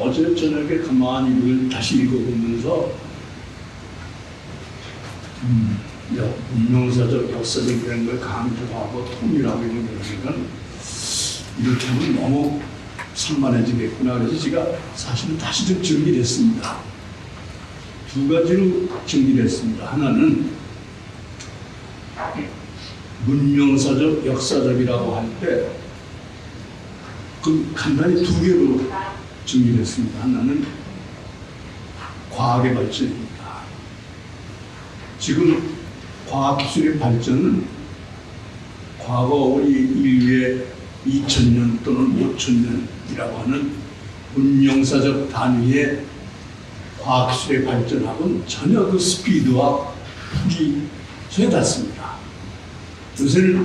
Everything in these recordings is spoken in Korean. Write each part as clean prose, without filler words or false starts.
어제 저녁에 가만히 이걸 다시 읽어보면서 문명사적, 역사적이라는 걸 강조하고 통일하고 있는 거니까 이렇게 하면 너무 산만해지겠구나. 그래서 제가 사실은 다시 좀 정리를 했습니다. 두 가지로 정리를 했습니다. 하나는 문명사적, 역사적이라고 할 때 그 간단히 두 개로 정리를 했습니다. 하나는 과학의 발전입니다. 지금 과학기술의 발전은 과거 우리 인류의 2000년 또는 5000년이라고 하는 문명사적 단위의 과학기술의 발전하고는 전혀 그 스피드와 폭이 전혀 닿습니다. 요새는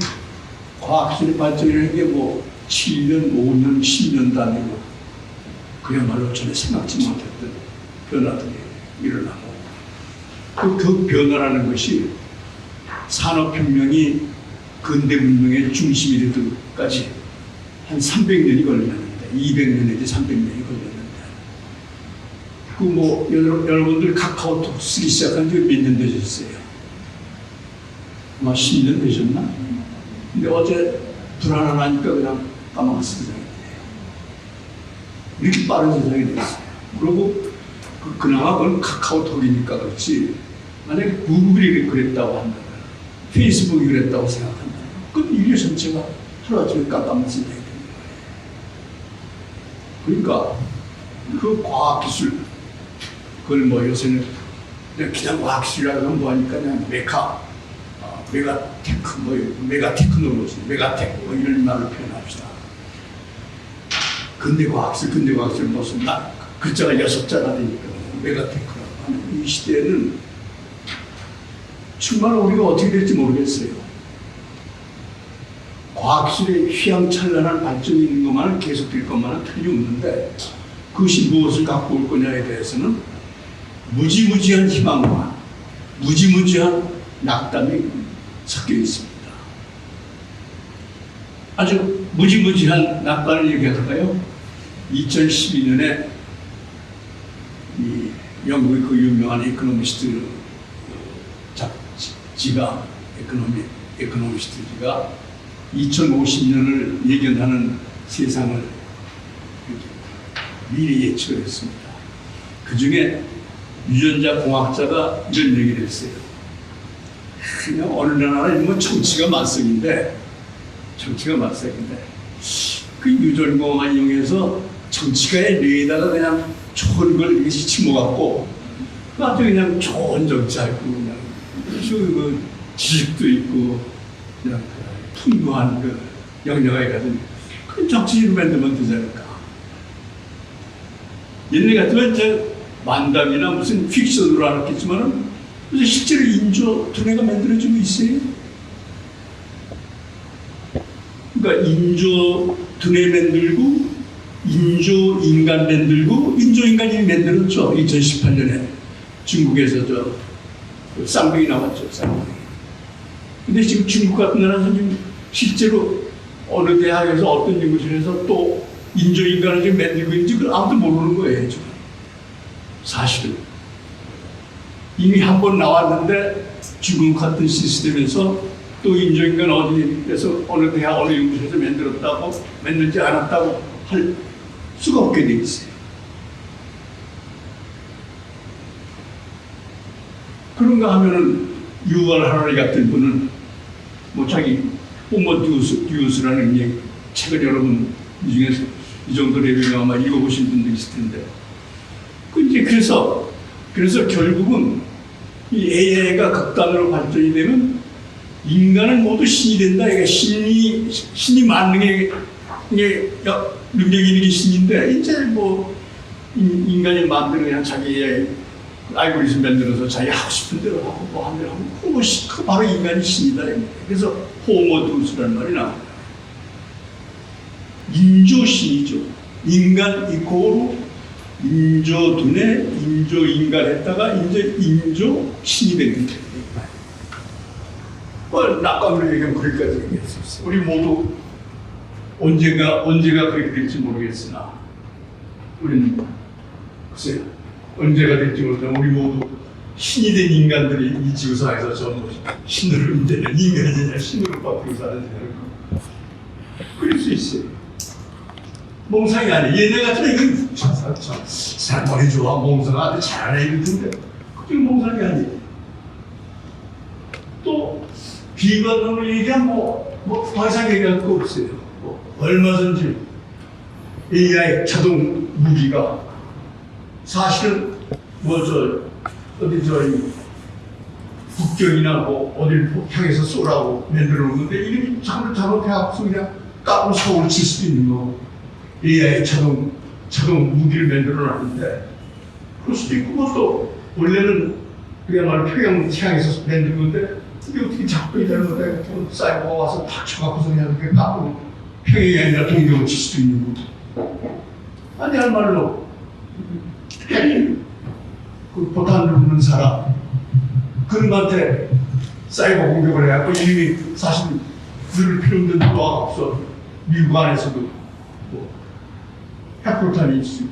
과학기술의 발전이라는 게 뭐 7년, 5년, 10년 단위로 그야말로 전혀 생각지 못했던 변화들이 일어나고 그 변화라는 것이 산업혁명이 근대 문명의 중심이 되기까지 한 300년이 걸렸는데 200년 내지 300년이 걸렸는데 그 뭐 여러분들 카카오톡 쓰기 시작한 지 몇 년 되셨어요? 아마 10년 되셨나? 근데 어제 불안하니까 그냥 까먹었을 세상이 돼요. 이렇게 빠른 세상이 됐어요. 그리고 그나마 그건 카카오톡이니까 그렇지 만약에 구글이 그랬다고 한다면 페이스북이 그랬다고 생각한다면 그건 인류 전체가 하루아침에 깜깜한 세상이 되는 거예요. 그러니까 그 과학기술 그걸 뭐 요새는 그냥 과학기술이라고 하면 뭐하니까 그냥 메가테크, 메가테크놀로지, 메가텍 뭐 이런 말을 표현합시다. 근대과학술 무슨 글자가 6자가 되니까 메가테크라고 하는 이 시대에는 정말 우리가 어떻게 될지 모르겠어요. 과학기술의 휘황찬란한 발전이 있는 것만은 계속될 것만은 틀림없는데 그것이 무엇을 갖고 올 거냐에 대해서는 무지무지한 희망과 무지무지한 낙담이 섞여 있습니다. 아주 무지무지한 낙관을 얘기하다가요. 2012년에 이 영국의 그 유명한 에코노미스트 지가 에코노미스트가 2050년을 예견하는 세상을 미리 예측을 했습니다. 그 중에 유전자 공학자가 이런 얘기를 했어요. 그냥 어느 나라는 뭐 정치가 만성인데 그 유전공학을 이용해서 정치가의 뇌에다가 그냥 좋은 걸 이렇게 심어갖고 아주 그냥 좋은 정치하고 그냥 그 지식도 있고 그냥 풍부한 그 영역에 가진 그 정치인을 만들면 되지 않을까. 옛날 같으면 이제 만담이나 무슨 픽션으로 알았겠지만은 실제로 인조 두뇌가 만들어지고 있어요. 그러니까 인조 두뇌 만들고 인조 인간 만들고 인조 인간이 만들었죠. 2018년에 중국에서 저 쌍둥이 나왔죠. 쌍둥이. 근데 지금 중국 같은 나라에서 지금 실제로 어느 대학에서 어떤 연구실에서 또 인조 인간을 지금 만들고 있는지 그걸 아무도 모르는 거예요. 지금. 사실은. 이미 한 번 나왔는데 중국 같은 시스템에서 또 인조인간 어디에서 어느 대학 어느 연구소에서 만들었다고 만들지 않았다고 할 수가 없게 돼 있어요. 그런가 하면은 유val 하라리 같은 분은 뭐 자기 호모 듀스라는 책을 여러분 이 중에서 이 정도 레벨로 아마 읽어보신 분도 있을 텐데 그래서 결국은 이 AI가 극단으로 발전이 되면 인간은 모두 신이 된다. 이게 신이 만능의 능력이 있는 게 신인데 이제 뭐 인간이 만드는 그냥 자기 알고리즘 만들어서 자기 하고 싶은 대로 하고 뭐 하면 하고 그 바로 인간이 신이다. 그래서 호모두스라는 말이 나옵니다. 인조신이죠. 인간 이코로 인조 두뇌, 인조 인간 했다가 이제 인조 신이 되는 거예요. 낙관으로 얘기하면 거기까지 얘기할 수 있어요. 우리 모두 언제가 그렇게 될지 모르겠으나 우리는 글쎄요. 언제가 될지 모르지만 우리 모두 신이 된 인간들이 이 지구상에서 전부 신으로 인되는 인간이냐 신으로 바뀌고 사는 세상 그럴 수 있어요. 몽상이 아니에요. 얘네 같은 이건 참 머리 좋아 몽상한테 잘하네 이럴 텐데 그게 몽상이 아니에요. 또 비관론을 얘기하면 더 이상 얘기할 거 없어요. 얼마든지 AI 자동 무기가 사실은 북경이나 어딜 향해서 쏘라고 만들어 놓는데 이름이 잘못해갖고 그냥 까고 사고를 칠 수도 있는 거. AI 자동 무기를 만들어 놨는데 그럴 수도 있고 그것도 원래는 그야말로 평양 향해서 만든 건데 이게 어떻게 작동이 잘못해 사이버가 와서 탁 쳐갖고서 그냥 그렇게 까고 평양이 아니라 동경을 칠 수도 있는 거. 아니 할 말로 그 포탄을 부는 사람 그놈한테 사이버 공격을 해갖고 이미 사실 누를 필요 없는 도가 없어. 미국 안에서도 핵포탄이 있어요.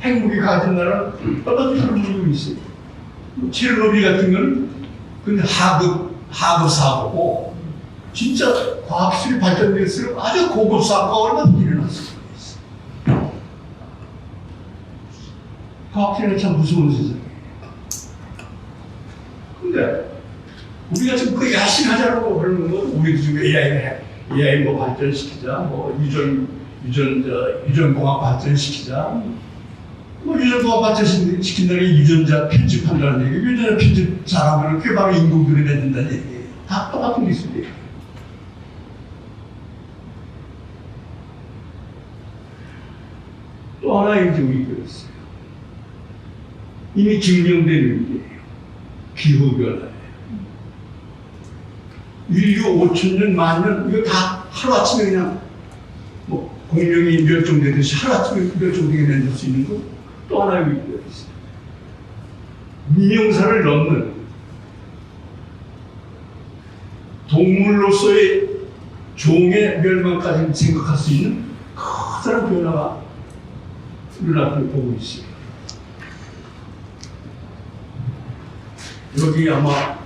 핵무기 가진 나라는 어떤 핵무기가 있어요. 체르노빌 같은 거는 근데 하급 사고고 진짜 과학술이 발전될수록 아주 고급 사고가 얼마든지 일어났어요. 과학술은 참 무서운 세상이에요. 근데 우리가 지금 그 야심하자고 그러는 건 우리도 지금 AI 발전시키자, 유전공학 발전시키자, 유전공학 발전시킨다는 게 유전자 편집한다는 얘기, 유전자 편집 잘하면 그게 바로 인공들이 만든다는 얘기. 다 똑같은 기술이에요. 또 하나의 이제 우리 그랬어요. 이미 증명된 일이에요. 기후변화예요. 인류 5천년, 만년, 이거 다 하루아침에 그냥 공룡이 멸종되듯이 하루아침에 멸종되게 만들 수 있는 거 또 하나의 위기가 있어요. 민영사를 넘는 동물로서의 종의 멸망까지 생각할 수 있는 커다란 변화가 일어나고 보고 있어요. 여기 아마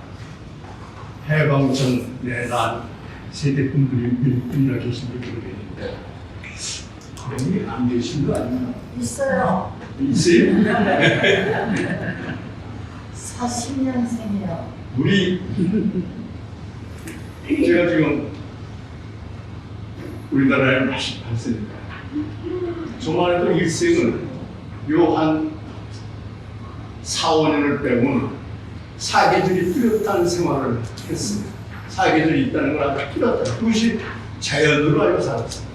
해방전에 난 세대분들이 계신지 모르겠는데 그런 게 안 계신 거 아니에요? 있어요. 있어요? 40년생이요. 제가 지금 우리나라에 88세니까 저만 해도 일생은 요 한 4, 5년을 빼고는 사계절이 뚜렷한 생활을 했습니다. 사계절이 있다는 걸 아주 뚜렷하다. 그것이 자연으로 알고 살았어요.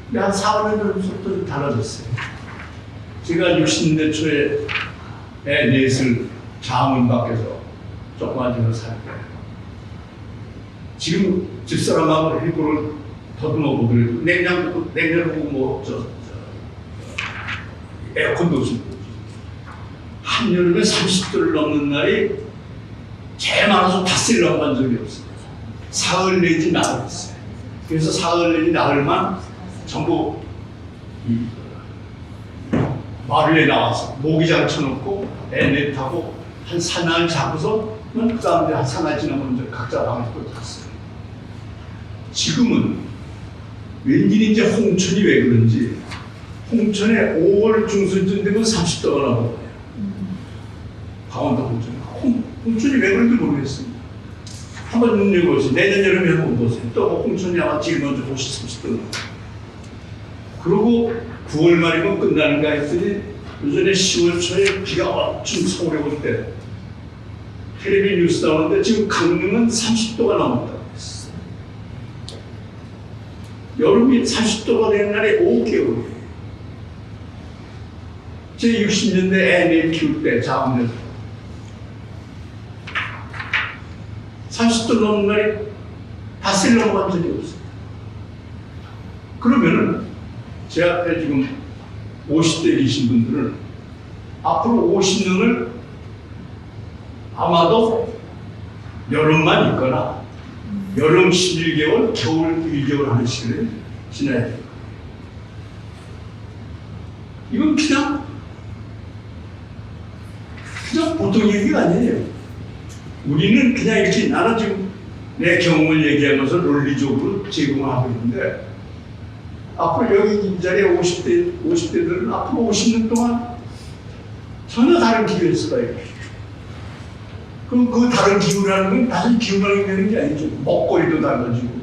근데 한 4, 5년 전부터 좀 달라졌어요. 제가 60대 초에 애 넷을 자문 밖에서 조그만 집을 살 때 지금 집사람하고 일부러 더듬어 보더라도 냉장고 에어컨도 없습니다. 한여름에 30도를 넘는 날이 제일 많아서 닷새를 넘어간 적이 없어요. 사흘 내지 나흘이었어요. 그래서 사흘 내지 나흘만 전부 마을에 나와서 모기장 쳐놓고 애 타고 한 사나흘 자고서 그 다음에 한 사나흘 지나면 이제 각자 방에 또 갔어요. 지금은 왠지 홍천이 왜 그런지 홍천에 5월 중순쯤 되면 30도가 나오고 강원도 홍천이 왜 그런지 모르겠습니다. 한번 눈여겨보세요. 내년 여름에 한번 보세요. 또 홍천이 아마 제일 먼저 보시 30도. 그리고 9월 말이면 끝나는가 했더니 요전에 10월 초에 비가 엄청 서울에 올 때 텔레비 뉴스 나오는데 지금 강릉은 30도가 넘었다고 했어요. 여름이 30도가 되는 날이 5개월이에요. 제 60년대 애 키울 때 자원에서 30도 넘는 날이 닷새를 넘어간 적이 없어요. 그러면은 제 앞에 지금 50대이신 분들은 앞으로 50년을 아마도 여름만 있거나 여름 11개월, 겨울 1개월 하는 시간을 지나야 돼요. 이건 그냥 그저 보통 얘기가 아니에요. 우리는 그냥 이렇게 나는 지금 내 경험을 얘기하면서 논리적으로 제공하고 있는데 앞으로 여기 이 자리에 50대들은 앞으로 50년 동안 전혀 다른 기후에 쓰러요. 그럼 그 다른 기후라는 건 단순히 기후만 되는 게 아니죠. 먹거리도 달라지고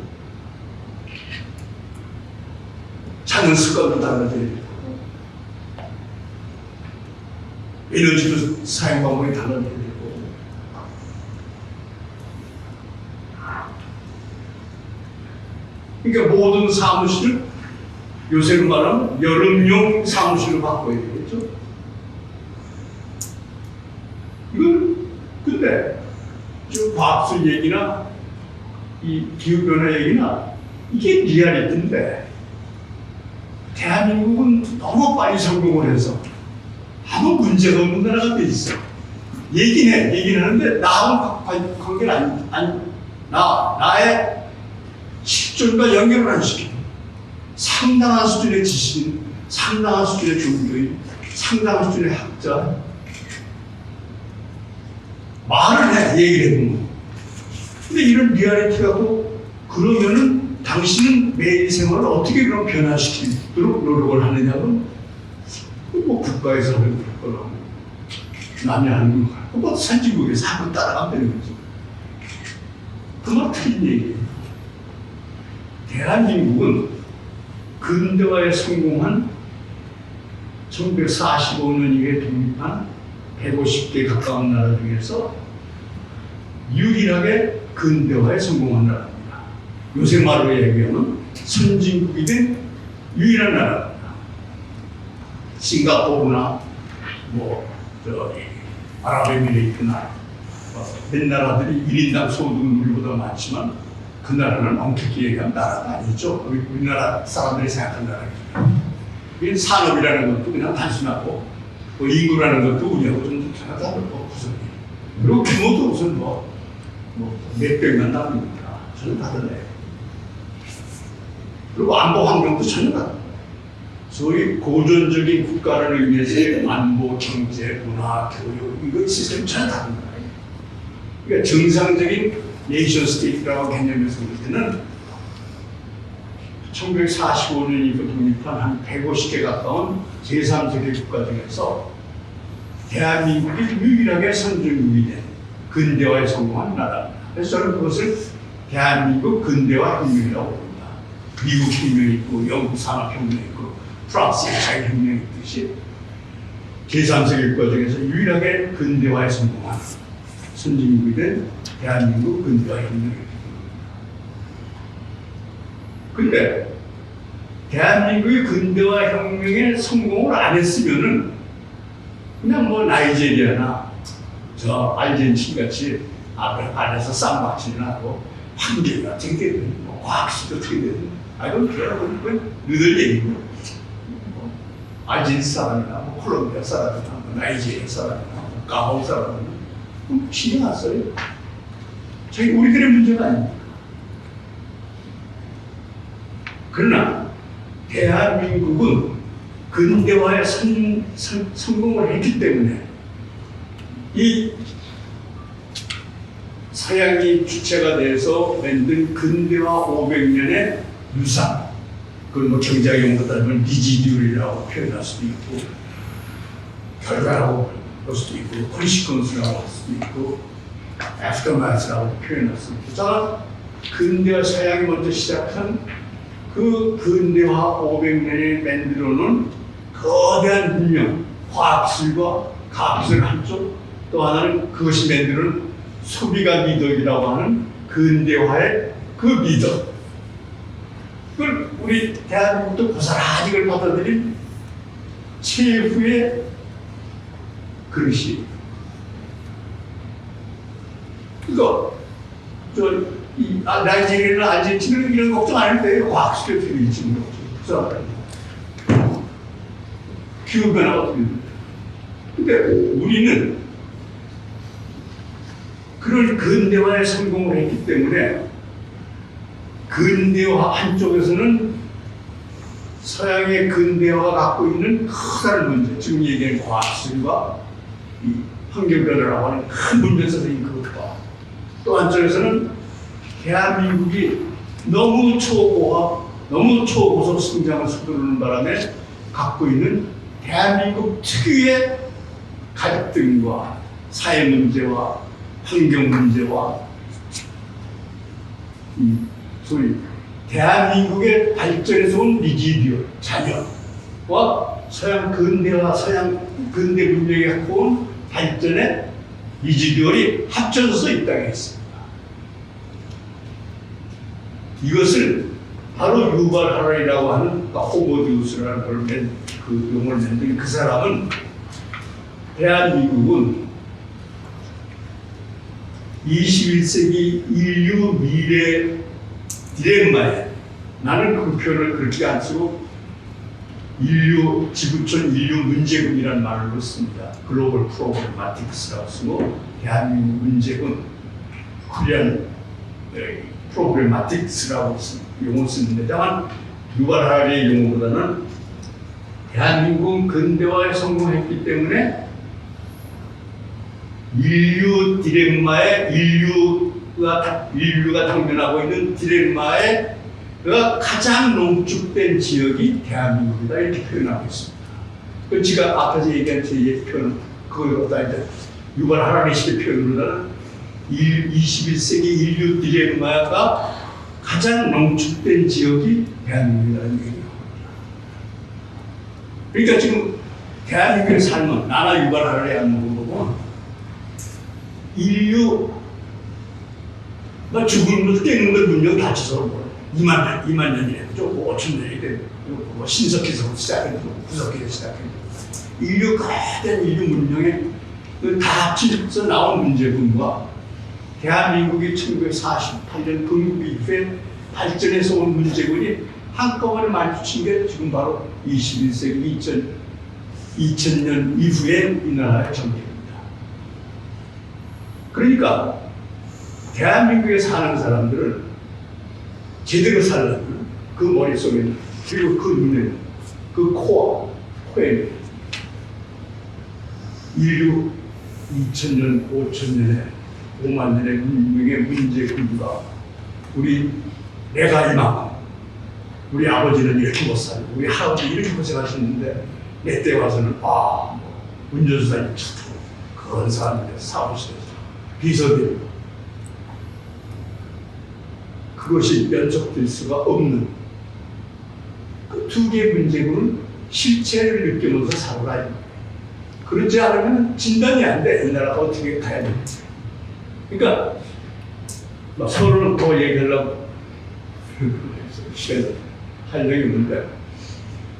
자는 습관도 달라져야 되고 에너지도 사용 방법이 달라져야 되고 그러니까 모든 사무실을 요새로 말하면 여름용 사무실로 바꿔야 되겠죠. 이건 근데 지금 과학술 얘기나 이 기후변화 얘기나 이게 리얼리티인데 대한민국은 너무 빨리 성공을 해서 아무 문제가 없는 나라가 돼 있어. 얘기는 하는데 나하고는 관계를 나의 실존과 연결을 안 시켜. 상당한 수준의 지식, 상당한 수준의 종교인, 상당한 수준의 학자. 말을 해, 얘기를 해보면. 근데 이런 리얼리티하고 그러면은 당신은 매일 생활을 어떻게 그럼 변화시키도록 노력을 하느냐면 뭐 국가에서 하는 거라고 남이 하는 거 뭐 선진국에서 한번 따라가면 되는 거죠. 그만 틀린 얘기예요. 대한민국은 근대화에 성공한 1945년에 독립한 150개 가까운 나라 중에서 유일하게 근대화에 성공한 나라입니다. 요새 말로 얘기하면 선진국이 된 유일한 나라입니다. 싱가포르나 아랍에미레이트나 몇 나라들이 1인당 소득은 우리보다 많지만 그 나라는 엄격히 얘기하면 나라가 아니죠. 우리나라 사람들이 생각한 나라입니다. 산업이라는 것도 그냥 단순하고 인구라는 것도 우리하고 좀 다르고 구성이 그리고 규모도 우선 몇백만 나라입니다. 전혀 다르네요. 그리고 안보 환경도 전혀 다릅니다. 소위 고전적인 국가라는 의미에서의 안보, 경제, 문화, 교육 이거 시스템이 전혀 다른 거예요. 그러니까 정상적인 네이션 스테이트라고 개념에서 볼 때는 1945년이 독립한 한 150개 가까운 제3세계 국가 중에서 대한민국이 유일하게 선진국이 된 근대화에 성공한 나라입니다. 그래서 저는 그것을 대한민국 근대화 혁명이라고 봅니다. 미국 혁명이 있고 영국 산업혁명이 있고 프랑스의 자유혁명이 있듯이 제3세계 국가 중에서 유일하게 근대화에 성공한 선진국이 된 대한민국 근대화 혁명입니다. 근데 대한민국이 근대화 혁명에 성공을 안 했으면은 그냥 나이제리아나 저 아르헨티나 같이 안에서 쌈박질을 하고 환경이 어떻게 되든 과학수도 어떻게 되든 그건 그건 너들 얘기고 아르헨티나 사람이나 콜롬비아 사람이나 나이제리아 사람이나 가보 사람이나 신경 안 써요. 저희 우리들의 문제가 아닙니다. 그러나 대한민국은 근대화에 성공을 했기 때문에 이 서양이 주체가 돼서 만든 근대화 500년의 유산, 그걸 경제학 용어로 따지면 리지듀얼이라고 표현할 수도 있고 결과라고 볼 수도 있고 컨시퀀스라고 할 수도 있고 애프터마스라고 표현할 수도 있고 자, 근대화 서양이 먼저 시작한 그 근대화 500년에 만들어놓은 거대한 문명, 과학술과 가학술 한쪽, 또 하나는 그것이 만드는 소비가 미덕이라고 하는 근대화의 그 미덕. 그걸 우리 대한민국도 고스란히 그걸 받아들인 최후의 그릇이. 이거, 나이지리아나 아르헨티나 이런 걱정 안 해도 돼요. 과학술에 들이치는 걱정. 기후변화가 어떻게 됩니까? 근데 우리는 그런 근대화에 성공을 했기 때문에 근대화 한쪽에서는 서양의 근대화가 갖고 있는 커다란 문제, 지금 얘기하는 과학술과 이 환경변화라고 하는 큰 문제에서인 그것과 또 한쪽에서는 대한민국이 너무 초고화, 너무 초고속 성장을 서두르는 바람에 갖고 있는 대한민국 특유의 갈등과 사회 문제와 환경 문제와 소위 대한민국의 발전에서 온 리지디오 자녀와 서양 근대와 서양 근대 문명이 갖고 온 발전의 리지디오이 합쳐져서 이 땅에 있습니다. 이것을 바로 유발 하라리라고 하는 호모디우스라는 그 용어를 만든 그 사람은 대한민국은 21세기 인류 미래 디레마에 나는 그 표현을 그렇게 안 쓰고 지구촌 인류 문제군이라는 말로 씁니다. 글로벌 프로블마틱스라고 쓰고 대한민국 문제군 코리안 프로블마틱스라고 용어 쓰는데 다만 유발 하라리의 용어보다는 대한민국은 근대화에 성공했기 때문에 인류 디레마에 인류가 당면하고 있는 디레마에 가장 농축된 지역이 대한민국이다 이렇게 표현하고 있습니다. 그 제가 앞에서 얘기한 제 표현 그거보다 이제 유발 하라리식의 표현으로는 21세기 인류 디레마가 가장 농축된 지역이 대한민국이라는 얘기입니다. 그러니까 지금 대한민국의 삶은 나나 유발 하라리 안 보고 인류가 죽음으로 깨는 걸 문명 다쳐서 2만 년이래. 좀 5천 년이 되고, 뭐 신석기에서 시작해서 구석기에서 시작해서 인류 가된 인류 문명에 다 합쳐서 나온 문제군과 대한민국이 1948년 건국 이후에 발전해서 온 문제군이 한꺼번에 마주친 게 지금 바로 21세기 2000년 이후에 이 나라의 전개입니다. 그러니까 대한민국에 사는 사람들은 제대로 살려면 그 머릿속에 그리고 그 눈에 그 코에 인류 2000년, 5000년에 5만 년의 문명의 문제 군부가 내가 이만큼 우리 아버지는 이렇게 못 살고 우리 할아버지 이렇게 고생하셨는데 내 때 와서는 운전수단이 착하고 그런 사람들의 사무실에서 비서대로 그것이 면속될 수가 없는 그 두 개의 문제고는 실체를 느끼면서 살아가야 됩니다. 그러지 않으면 진단이 안 돼. 이 나라가 어떻게 가야 되는지. 그러니까 서로는 더 얘기하려고 시간을 하려고 했는데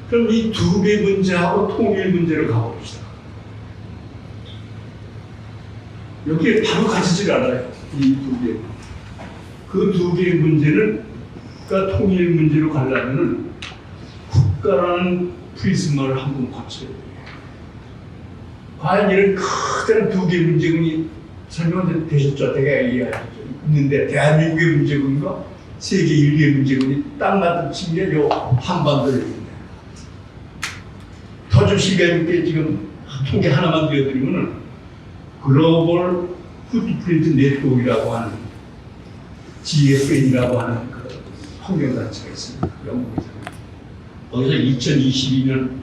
그럼 이 두 개의 문제하고 통일 문제로 가봅시다. 여기에 바로 가지질 않아요. 이 두 개. 그 두 개의 문제는 통일 문제로 가려면은 국가라는 프리즈마를 한번 거쳐야 돼요. 과연 이런 크다란 두 개의 문제군이 설명 되셨죠? 제가 얘기했는데 대한민국의 문제군과 세계 인류의 문제군이 딱 맞붙인 게 요 한반도입니다. 더 주시가 있게 지금 통계 하나만 드려드리면은 글로벌 푸드프린트 네트워크라고 하는 GFN이라고 하는 그 환경단체가 있습니다. 영국에서. 거기서 2022년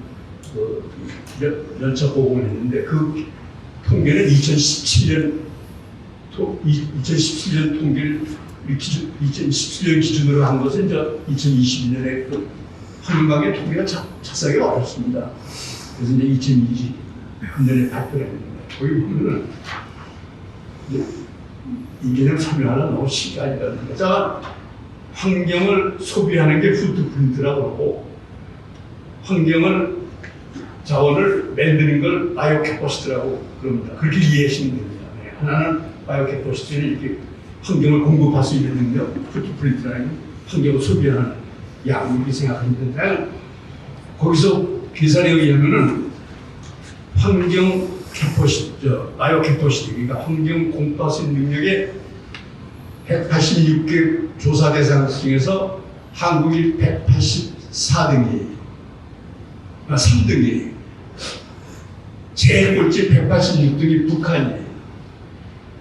연차 보고를 했는데 그 통계는 2017년 통계를 2017년 기준으로 한 것은 이제 2022년에 그 환경관계 통계가 작성하기 어렵습니다. 그래서 이제 2020년에 발표를 했는데 거기 보면은 이게는 설명하는 너무 시간이라는 거죠. 환경을 소비하는 게 푸드프린트라고 하고 환경을 자원을 만드는 걸 바이오캐퍼시티라고 그럽니다. 그렇게 이해하시면 됩니다. 하나는 바이오캐퍼시티는 이렇게 환경을 공급할 수 있는 능력, 푸드프린트라는 환경을 소비하는 양육이 생각하면 되는데 거기서 계산에 의하면은 환경 캐퍼시티, 바이오캐퍼시티, 그러니까 환경 공급할 수 있는 능력의 186개 조사 대상 중에서 한국이 184등이 3등이 제일 꼴찌 186등이 북한이에요.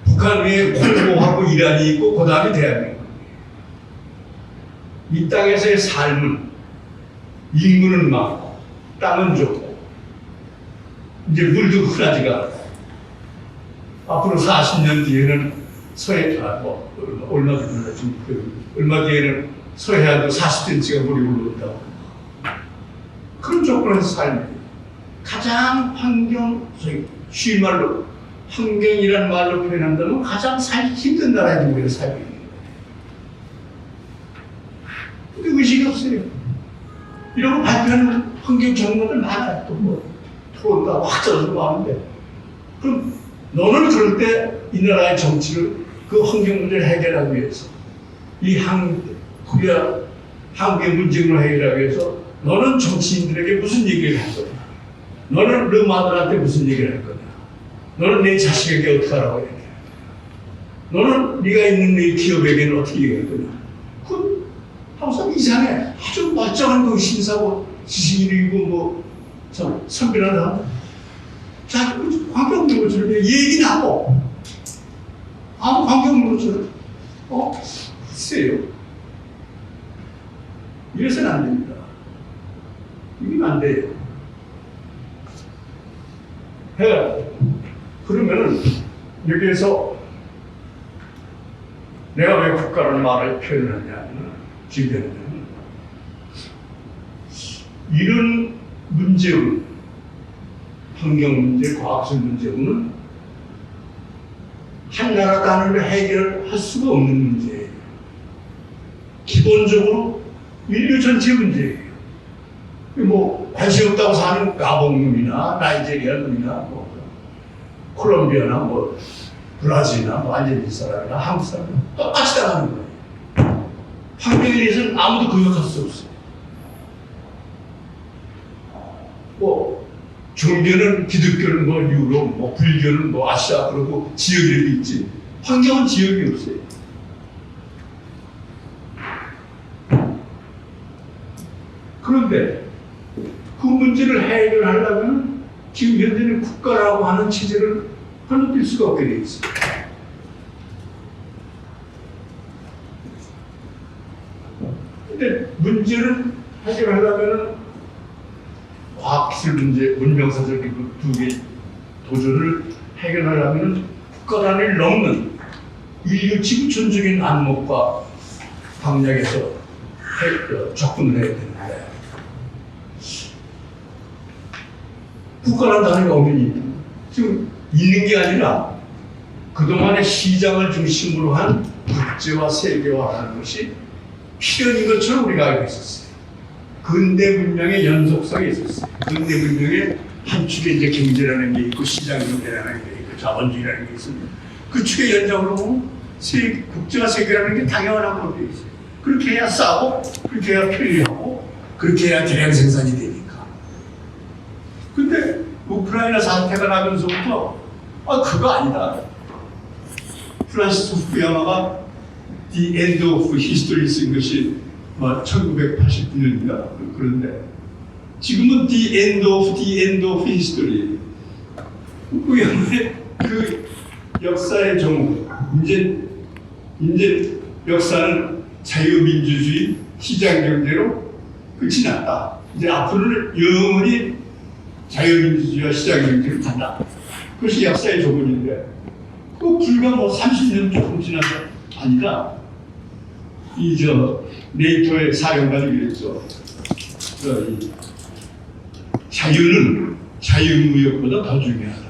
북한 위에 콩고하고 이란이 있고 그 다음에 대한민국. 이 땅에서의 삶은 인구는 많고 땅은 좋고 이제 물도 흔하지가 않아요. 앞으로 40년 뒤에는 얼마 뒤에는 서해안도 40cm가 물이 올라온다고. 그런 조건에서 삶이에요. 가장 쉬운 말로 환경이라는 말로 표현한다면 가장 살기 힘든 나라에 우리가 살고 있는 거예요. 근데 의식이 없어요. 이러고 발표하는 환경 전문가들 많아요. 또 뭐 토론도 하고 학자들도 많은데, 그럼 너는 그럴 때 이 나라의 정치를 그 환경 문제를 해결하기 위해서 이 코리아 한국의 문제를 해결하기 위해서 너는 정치인들에게 무슨 얘기를 할 거냐? 너는 르마들한테 무슨 얘기를 할 거냐? 너는 내 자식에게 어떻게 하라고 얘기해? 너는 네가 있는 네 기업에게는 어떻게 얘기할 거냐? 그건 항상 이상해. 아주 멀쩡한 그 신사고 지식인이고 참 선별한 사람. 자, 환경문제처럼 얘기는 하고 아무 환경문제처럼 글쎄요. 이래서는 안 됩니다. 이러면 안 돼요. 그러면은 여기에서 내가 왜 국가라는 말을 표현하냐면 지금 이런 문제는 환경 문제, 과학적 문제는 한 나라 단위로 해결할 수가 없는 문제예요. 기본적으로 인류 전체 문제예요. 뭐 관심 없다고 사는 가봉놈이나 나이제리아 놈이나 콜롬비아나 브라질이나 아르헨티나 사람이나 한국 사람이나 똑같이 당하는 거예요. 환경에 대해서는 아무도 공격할 수 없어요. 종교는 기독교는 유럽, 불교는 아시아, 그리고 지역이 있지. 환경은 지역이 없어요. 그런데 그 문제를 해결하려면 지금 현재는 국가라고 하는 체제를 건너뛸 수가 없게 돼 있어요. 근데 문제를 해결하려면 과학기술 문제, 문명사적인 두 개 도전을 해결하려면 국가단을 넘는 인류 지구촌적인 안목과 방향에서 접근을 해야 되는데 국가라는 단어가 없는 지금 있는 게 아니라 그동안의 시장을 중심으로 한 국제화, 세계화라는 것이 필연인 것처럼 우리가 알고 있었어요. 근대 문명의 연속성이 있었어요. 근대 문명의 한 축에 이제 경제라는 게 있고 시장 경제라는 게 있고 자본주의라는 게 있습니다. 그 축의 연장으로 보면 국제화 세계라는 게 당연한 걸로 되어 있어요. 그렇게 해야 싸고, 그렇게 해야 편리하고, 그렇게 해야 대량 생산이 되니까. 근데 우크라이나 사태가 나면서부터 그거 아니다. 프란시스 후쿠야마가 The End of History 쓴 것이 1989년인가 그런데 지금은 The End of History. 후쿠야마의 그 역사의 종목, 이제 역사는 자유민주주의, 시장경제로 끝이 났다. 이제 앞으로는 영원히 자유민주주의와 시장경제로 간다. 그것이 역사의 조건인데, 불과 30년 조금 지나서 아니라, 네이토의 사령관이 그랬죠. 자유는 자유무역보다 더 중요하다.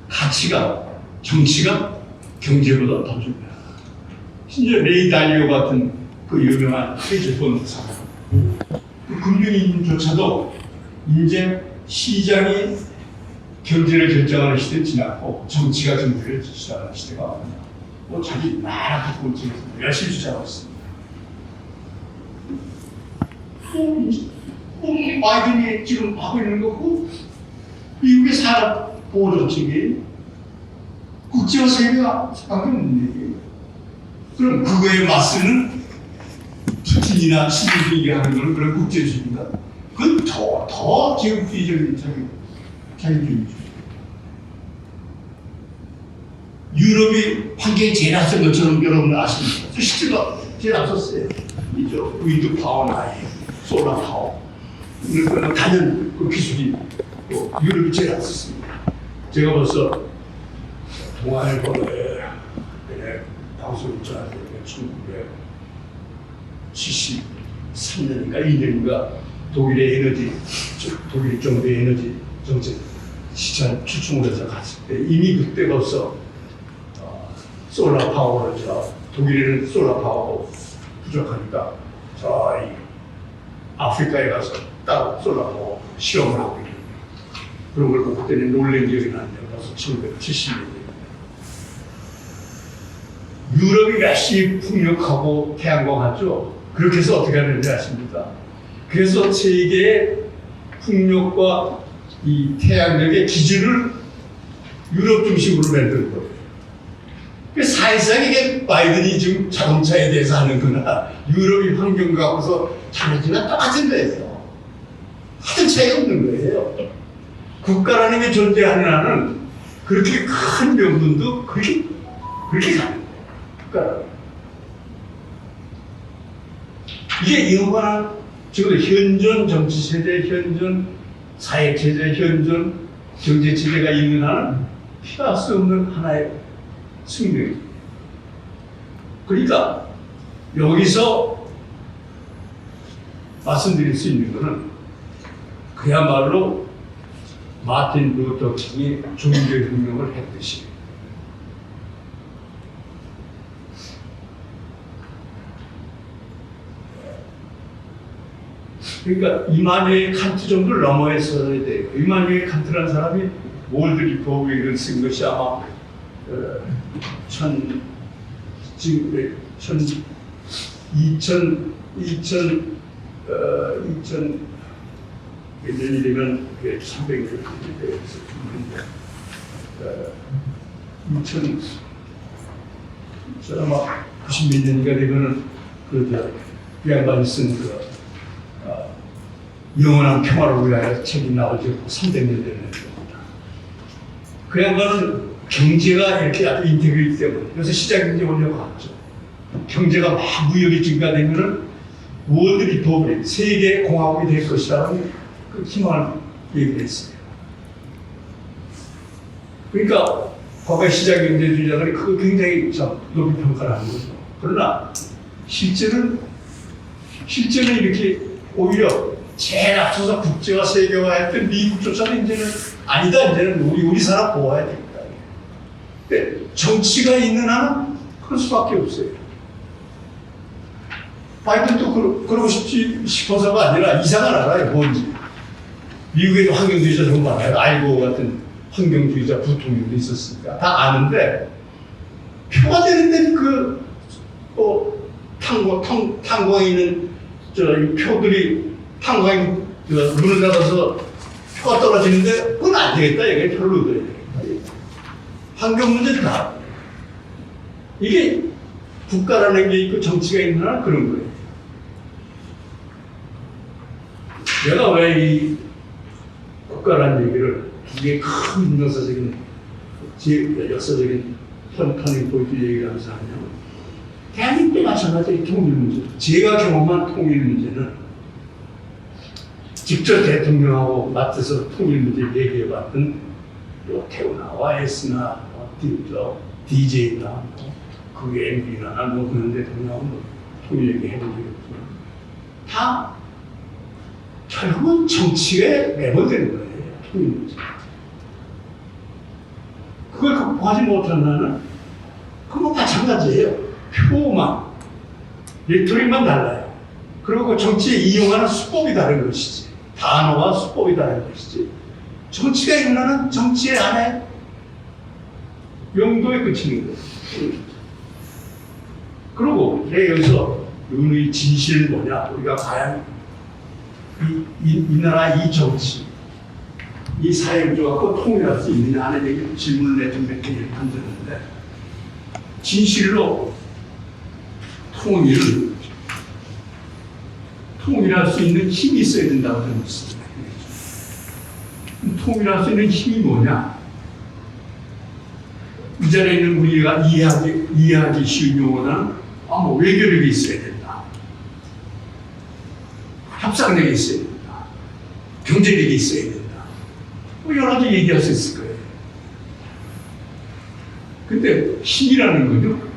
가치가, 정치가 경제보다 더 중요하다. 심지어 레이 달리오 같은 그 유명한 헤지펀드 사람, 그 금융인조차도 이제 시장이 경제를 결정하는 시대는 지났고 정치가 정부를 지시하는 시대가 왔다. 자기 나라 국공증에서 열심히 주장하고 있습니다. 바이든이 지금 하고 있는 거고 미국의 산업 보호 정책이 국제화 세계가 밖에 없는 얘기예요. 그럼 그거에 맞서는 푸틴이나 시진핑이 하는 건 그런 국제주의인가? 그건 더 제국주의적인 자유주의죠. 유럽이 환경이 제일 앞선 것처럼 여러분 아십니까? 실제로 제일 앞섰어요. 이죠. 윈드 파워나 솔라 파워. 그러니까 단연 그 기술이 유럽이 제일 앞섰습니다. 제가 벌써 동아일보에 방송을 전하는데 1973년인가 2년인가 독일의 에너지, 독일 정부의 에너지 정책 시장 추천을 해서 갔을 때 이미 그때 벌써 솔라 파워를 독일에는 솔라 파워가 부족하니까 저희 아프리카에 가서 따로 솔라 파워 실험을 하고 있는 그런 걸 보고 그때는 놀란 기억이 나는데 벌써 1970년대 유럽이 열심히 풍력하고 태양광하죠. 그렇게 해서 어떻게 하는지 아십니까? 그래서 세계의 풍력과 이 태양력의 기준을 유럽 중심으로 만든 거예요. 사실상 이게 바이든이 지금 자동차에 대해서 하는 거나 유럽이 환경 갖고서 잘하지만 똑같은 거예요. 하등 차이가 없는 거예요. 국가라는 게 존재하는 한은 그렇게 큰 명분도 그렇게 가는 거예요. 국가라는. 이게 영원한 지금 현존 정치체제, 현존 사회체제, 현존 경제체제가 있는 한은 피할 수 없는 하나의 승리입니다. 그러니까 여기서 말씀드릴 수 있는 것은 그야말로 마틴 루터 킹이 종교혁명을 했듯이 그러니까 이마누엘 칸트 정도를 넘어서야 돼요. 이마누엘 칸트라는 사람이 월드 리퍼블릭을 쓴 것이 아마 2000 몇 년이 되면 300년 아마 90몇 년이가 되면은 그 양반이 쓴 영원한 평화를 위하여 책이 나오죠. 300년 되는 겁니다. 그 양반은 경제가 이렇게 아주 인테그리티 때문에 요새 시장 경제 올려갔죠. 경제가 막 무역이 증가되면은 월드 리퍼블릭 세계 공화국이 될 것이라는 그 희망을 얘기했어요. 그러니까 과거의 시장 경제주의자들이 그거 굉장히 높이 평가를 하는 거죠. 그러나 실제는 이렇게 오히려 제일 앞서서 국제화 세계화했던 미국조차도 이제는 아니다. 이제는 우리 사람 보호해야 됩니다. 근데 정치가 있는 한은 그럴 수밖에 없어요. 바이든도 그러고 싶어서가 아니라 이상한 알아요. 뭔지. 미국에도 환경주의자 정말 많아요. 알고 같은 환경주의자 부통령도 있었으니까 다 아는데 표가 되는데 탄광에 있는 이 표들이 탄광이 문을 닫아서 표가 떨어지는데 그건 안 되겠다. 이게 표를 얻어야 되겠다. 환경 문제는 다 이게 국가라는 게 있고 정치가 있는 한 그런 거예요. 내가 왜 이 국가라는 얘기를 두 개의 큰 역사적인 터닝 포인트 얘기를 하면서 하냐면 대한민국도 마찬가지로 통일 문제. 제가 경험한 통일 문제는 직접 대통령하고 맡아서 통일 문제를 얘기해봤던 태우나 YS나 DJ나 그게 MB나 그런 대통령하고 통일 얘기해본 적이 없지만 다 결국은 정치에 매몰되는 거예요. 통일 문제. 그걸 극복하지 못한 나는 그거 마찬가지예요. 표만, 레토릭만 달라요. 그리고 그 정치에 이용하는 수법이 다른 것이지. 단어와 수법이 다른 것이지. 정치가 있는 한은 정치의 안에 용도에 그치는 거예요. 그리고 여기서 의의 진실은 뭐냐? 우리가 과연 이 나라 이 정치, 이 사회구조가 꼭 통일할 수 있느냐 하는 얘기 질문을 내좀 몇 개를 던졌는데 진실로 통일할 수 있는 힘이 있어야 된다고 저는 믿습니다. 통일할 수 있는 힘이 뭐냐? 이 자리에 있는 우리가 이해하기 쉬운 용어는 외교력이 있어야 된다. 협상력이 있어야 된다. 경제력이 있어야 된다. 여러 가지 얘기할 수 있을 거예요. 근데 힘이라는 거죠.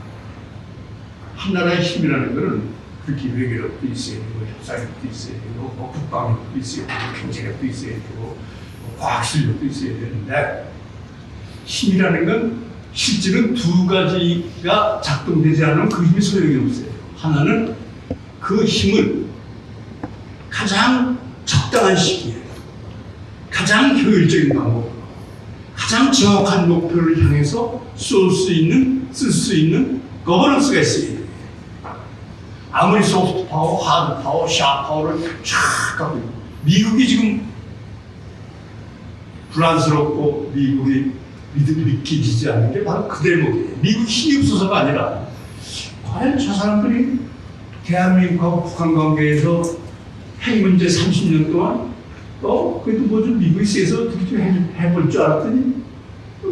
한 나라의 힘이라는 거는 그렇게 외교력도 있어야 되고, 협상력도 있어야 되고, 국방력도 있어야 되고, 경제력도 있어야 되고, 과학실력도 있어야 되는데, 힘이라는 건 실제는 두 가지가 작동되지 않으면 그 힘이 소용이 없어요. 하나는 그 힘을 가장 적당한 시기에, 가장 효율적인 방법으로, 가장 정확한 목표를 향해서 쓸 수 있는 거버넌스가 있어야 돼요. 아무리 소프트 파워, 하드 파워, 샤프 파워를 쫙 갖고 있고, 미국이 지금 불안스럽고 미국이 믿기지 않는 게 바로 그 대목이에요. 미국이 힘이 없어서가 아니라 과연 저 사람들이 대한민국하고 북한 관계에서 핵 문제 30년 동안 그래도 뭐 좀 미국에 세서 어떻게 좀 해볼 줄 알았더니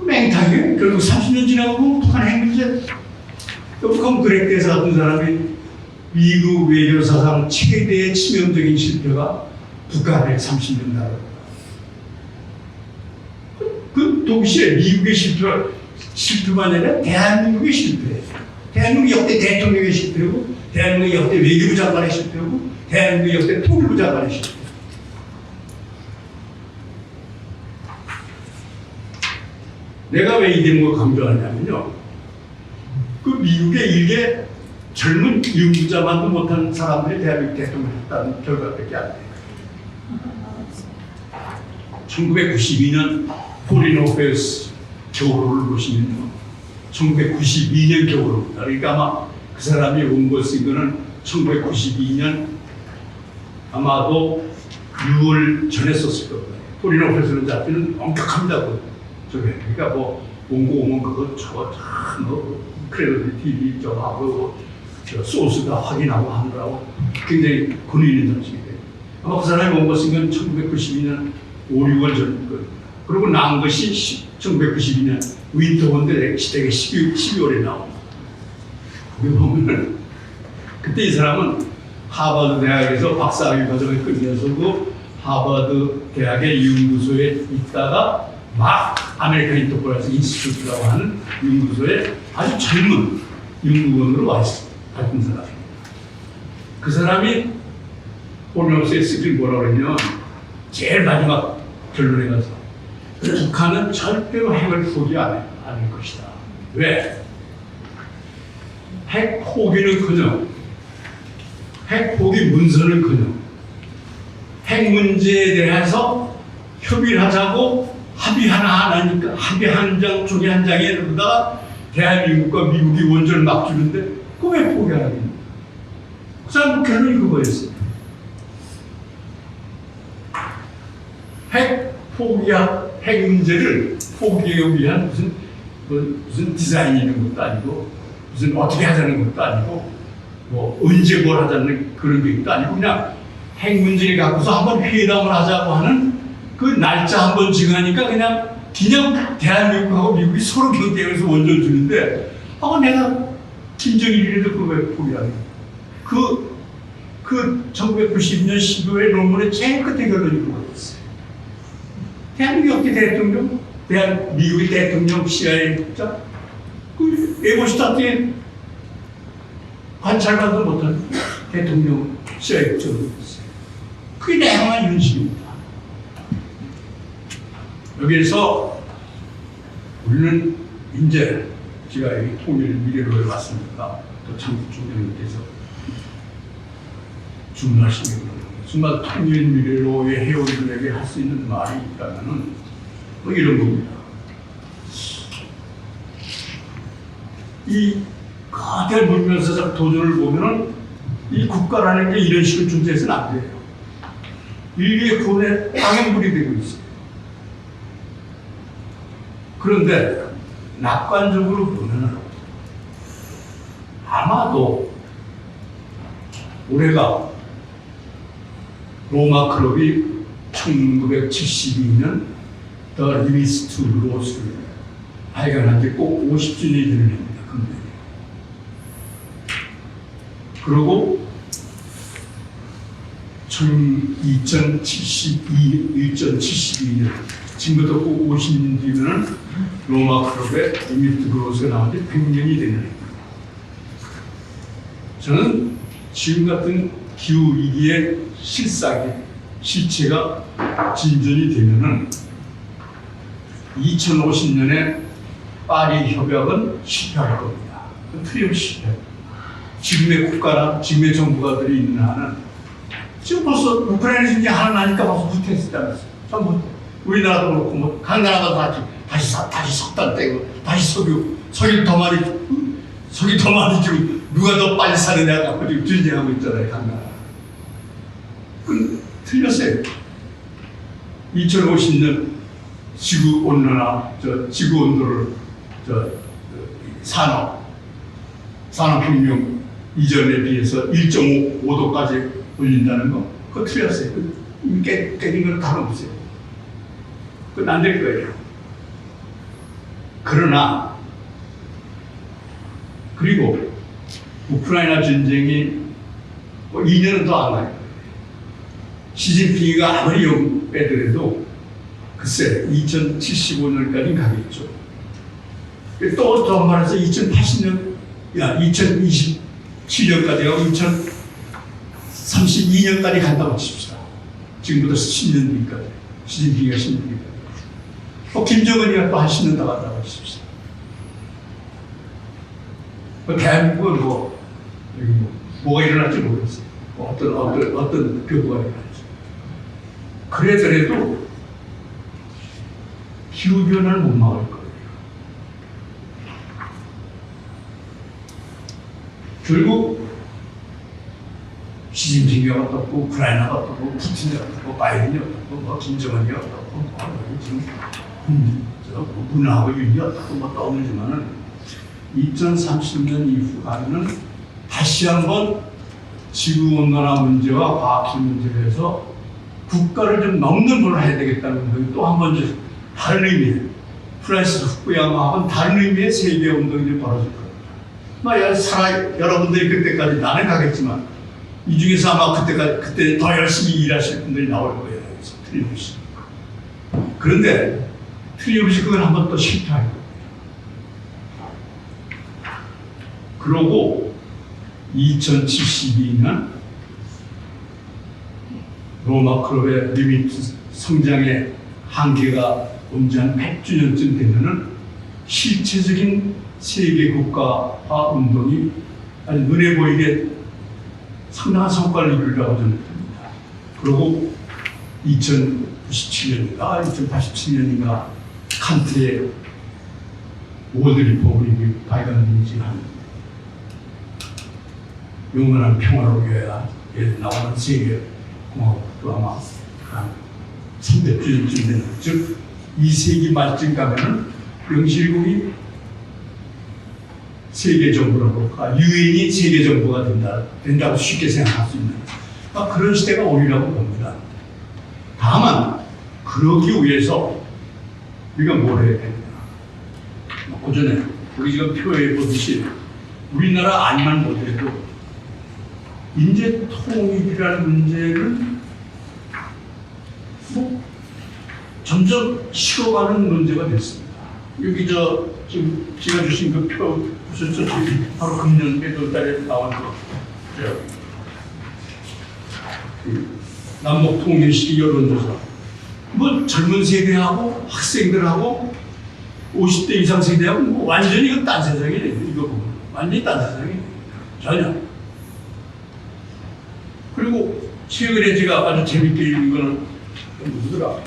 맹탕이에요. 결국 30년 지나고 북한 핵 문제 컴그렉대에서 같은 사람이 미국 외교사상 최대의 치명적인 실패가 북한의 30년 나라. 그 동시에 미국의 실패만 아니라 대한민국의 실패예요. 대한민국 역대 대통령의 실패고, 대한민국 역대 외교부 장관의 실패고, 대한민국 역대 통일부 장관의 실패. 내가 왜 이 대목을 강조하냐면요. 그 미국의 일개 젊은 연구자만도 못한 사람들이 대한민국 대통령을 했다는 결과밖에 안 돼요. 1992년 포린 어페어스 겨울호를 보시면요. 1992년 겨울호입니다. 그러니까 아마 그 사람이 온 것인 거는 1992년 아마도 6월 전에 썼을 겁니다. 포린 어페어스는 잡히는 엄격합니다. 그러니까 뭐 원고 오면 그거 저거 뭐 크레디빌리티 저거 하고 소스 다 확인하고 하느라고 굉장히 권위 있는 장식이에요. 아마 그 사람이 온 것인 건 1992년 5, 6월 전일 겁니다. 그리고 나온 것이 1992년 윈터 시대가 12월에 나옵니다. 거기 보면 그때 이 사람은 하버드 대학에서 박사학위 과정을 끝내서고 하버드 대학의 연구소에 있다가 막 아메리칸 인터포레이션 인스티튜트라고 하는 연구소에 아주 젊은 연구원으로 와 있습니다. 같은 사람입니다. 그 사람이 포리노스에 쓰길 뭐라 그러냐면 제일 마지막 결론에 가서 북한은 절대로 핵을 포기 안 할 것이다. 왜? 핵 포기는커녕 핵 포기 문서는커녕 핵 문제에 대해서 협의를 하자고 합의 하나니까 합의 한 장, 종이 한 장에 그러다가 대한민국과 미국이 원전을 막 주는데 그거 왜 포기하겠냐? 그 사람 결론이 그거였어요. 핵 문제를 포기하기 위한 무슨 디자인 있는 것도 아니고 무슨 어떻게 하자는 것도 아니고 뭐 언제 뭘 하자는 그런 것도 아니고 그냥 핵 문제를 갖고서 한번 회담을 하자고 하는 그 날짜 한번 지나니까 그냥 대한민국하고 미국이 서로 경쟁해서 원전 주는데 내가 김정일이라도 그거 왜 포기하냐? 그 1990년 12월 논문의 제일 끝에 결론이 그거였어요. 대한민국 역대 대통령, 미국의 대통령 CIA 국장, 그 에버슈타트에 관찰관도 못한 대통령 CIA 국장으로 있어요. 그게 내용한 윤심입니다. 여기에서 우리는 이제 제가 여기 통일 미래로에 왔으니까 또 장국 총장님께서 주문하시는 거예요. 정말 통일 미래로의 회원들에게 할 수 있는 말이 있다면은 뭐 이런 겁니다. 이 거대한 문명사적 도전을 보면은 이 국가라는 게 이런 식으로 존재해서는 안 돼요. 인류의 구원에 방해물이 되고 있어요. 그런데 낙관적으로 보면은 아마도 올해가 로마 클럽이 1972년 The Limits to Laws를 발견한 지 꼭 50주년이 되는 해입니다. 금년에. 그리고 2072년 지금부터 꼭 50년 뒤면은 로마 클럽의 리미트 그로스가 나온 지 100년이 되는 해입니다. 저는 지금 같은 기후 위기의 실체가 진전이 되면은 2050년에 파리 협약은 실패할 겁니다. 틀림없이 실패. 지금의 국가나 지금의 정부가들이 있는 한은 지금 벌써 우크라이나 전쟁 하나 나니까 벌써 후퇴했다면서요. 전부 우리나라도 그렇고 뭐 각 나라가 다시 석탄 떼고 다시 석유 더 많이 지금 누가 더 빨리 사느냐 갖고 지금 전쟁하고 있잖아요. 각 나라. 틀렸어요. 2050년 지구 온도를 산업혁명 이전에 비해서 1.5도까지 올린다는 거, 그거 틀렸어요. 깨진 건 다름없어요. 그건 안 될 거예요. 그러나, 그리고 우크라이나 전쟁이 2년은 더 안 가요. 시진핑이가 아무리 용 빼더라도 글쎄 2075년까지 가겠죠. 또 더 말해서 2027년까지 하고 2032년까지 간다고 칩시다. 지금부터 10년 뒤까지. 시진핑이가 10년 뒤까지. 또 김정은이가 또 한 10년 더 간다고 칩시다. 대한민국은 뭐가 일어날지 모르겠어요. 어떤 변화가 일어날지. 그래더라도 기후변화를 못 막을 거예요. 결국 시진핑이 어떻고 우크라이나가 어떻고 푸틴이 어떻고 바이든이 어떻고 뭐 김정은이 어떻고 뭐 지금 문하고 윤이 어떻고 뭐 떠오르지만은 2030년 이후에는 다시 한번 지구온난화 문제와 과학기 문제에 대해서 국가를 좀 넘는 걸 해야 되겠다는 것이 또 한 번 다른 의미의 프란시스 후쿠야마하고는 다른 의미의 세계 운동이 벌어질 겁니다. 여러분들이 그때까지 나는 가겠지만 이 중에서 아마 그때 더 열심히 일하실 분들이 나올 거예요. 틀림없이. 그런데 틀림없이 그걸 한 번 또 실패할 거예요. 그러고 2072년 로마 클럽의 리미트 성장의 한계가 온지 한 100주년쯤 되면은 실체적인 세계 국가화 운동이 아주 눈에 보이게 상당한 성과를 이루려고 저는 봅니다. 그리고 2087년인가 칸트의 월드 리퍼블릭이 발간된 지 한 영원한 평화를 위하여 나오는 세계 공화국도 아마 한 300주년쯤 되는, 즉 2세기 말쯤 가면은 영실국이 세계 정부라고, 유엔이 세계 정부가 된다고 쉽게 생각할 수 있는 그런 시대가 오리라고 봅니다. 다만 그러기 위해서 우리가 뭘 해야 됩니다. 오전에 우리 지금 표에 보듯이 우리나라 안만 보더라도 인재 통일이라는 문제는 점점 식어가는 문제가 됐습니다. 여기 지금 제가 주신 그 표 보셨죠? 바로 금년 매달 달에 나온 남북 통일시기 여론조사. 뭐 젊은 세대하고 학생들하고 50대 이상 세대하고 뭐 완전히 이거 딴 세상이네. 이거 보면 완전히 딴 세상이네. 전혀. 그리고 최근에 제가 아주 재밌게 읽은 거는 누구더라?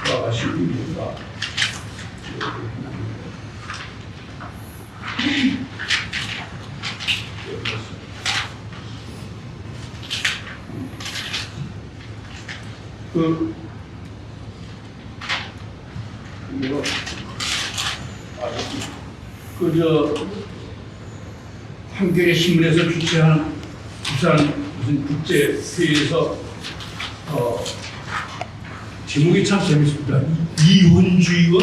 그 아가씨 누구더라? 한겨레 신문에서 주최한 부산 무슨 국제회의에서 제목이 참 재밌습니다. 이혼주의와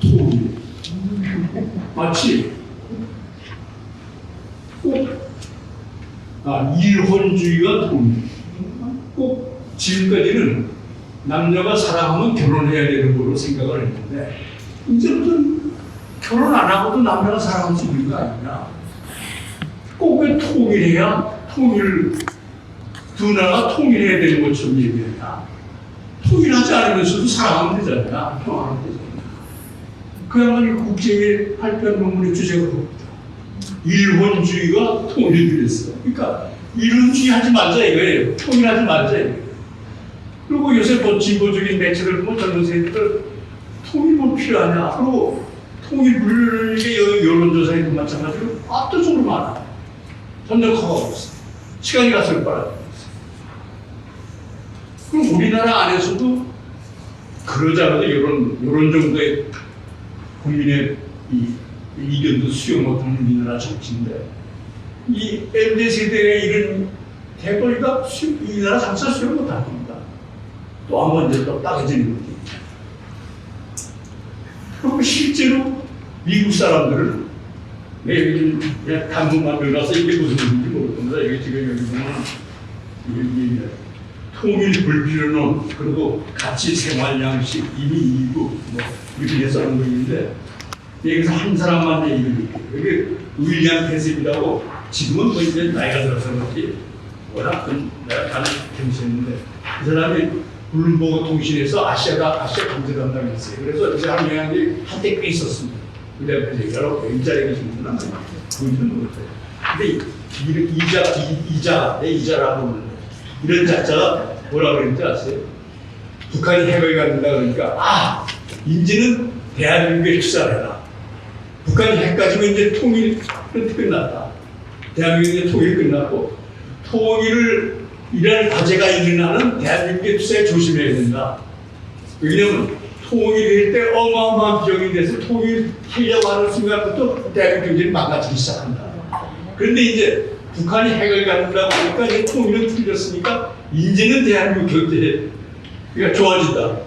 통일. 마치 일혼주의와 통일. 꼭 지금까지는 남녀가 사랑하면 결혼해야 되는 걸로 생각을 했는데 이제부터는 결혼 안 하고도 남녀가 사랑할 수 있는 거 아니냐. 꼭 왜 통일해야 두 나라가 통일해야 되는 것처럼 얘기하냐. 통일하지 않으면서도 사랑하면 되잖아. 평화하면 되잖아. 그야말로 국제의 발표 논문의 주제가 그겁니다. 일혼주의와 통일을 그랬어. 그러니까 일혼주의 하지 말자 이거예요. 통일하지 말자 이거예요. 그리고 요새 뭐 진보적인 매체를 보면 젊은 세대들 통일 뭐 필요하냐. 그리고 통일 불리게 여론조사에도 마찬가지로 압도적으로 많아. 점점 커가고 있어. 시간이 갈수록 빨라지고 있어. 그럼 우리나라 안에서도 그러자마자 이런 정도의 국민의 이견도 수용 못하는 우리나라 정치인데 이 MZ 세대의 이런 대거리가 이 나라 장사 수용 못할 겁니다. 또 한 번 이제 또 따져지는 거지. 그리고 실제로 미국 사람들은 요즘 그냥 단문만 들어가서 이게 무슨 일인지 모르겠습니다. 이게 지금 여기 보면 통일 불필요론 그리고 가치 생활 양식 이미 이고 뭐 이렇게 써놓은 거 있는데 여기서 한 사람만 얘기를 여기 윌리엄 패십이라고 지금은 뭐 이제 나이가 들어서 그렇지 워낙 내가 가는 경시했는데 그 사람이 블룸버그 통신에서 아시아 경제 담당했어요. 그래서 이 사람 영향이 한때 꽤 있었습니다. 윌리엄 패십 여러 일자리가 있는 분은 보이지는 못해요. 근데 이자라고 하는데 이런 작자가 뭐라고 그랬는지 아세요? 북한이 핵을 갖는다 그러니까 이제는 대한민국에 투자를 해라. 북한이 핵 가지고 이제 통일은 끝났다. 대한민국의 통일이 끝났고 통일을 이런 과제가 일어나는 대한민국의 투자에 조심해야 된다. 왜냐하면 통일일 때 어마어마한 비용이 돼서 통일하려고 하는 순간부터 대한민국 경제를 망가지기 시작한다. 그런데 이제 북한이 핵을 갖는다고 하니까 이제 통일은 틀렸으니까 이제는 대한민국 경제가 좋아진다.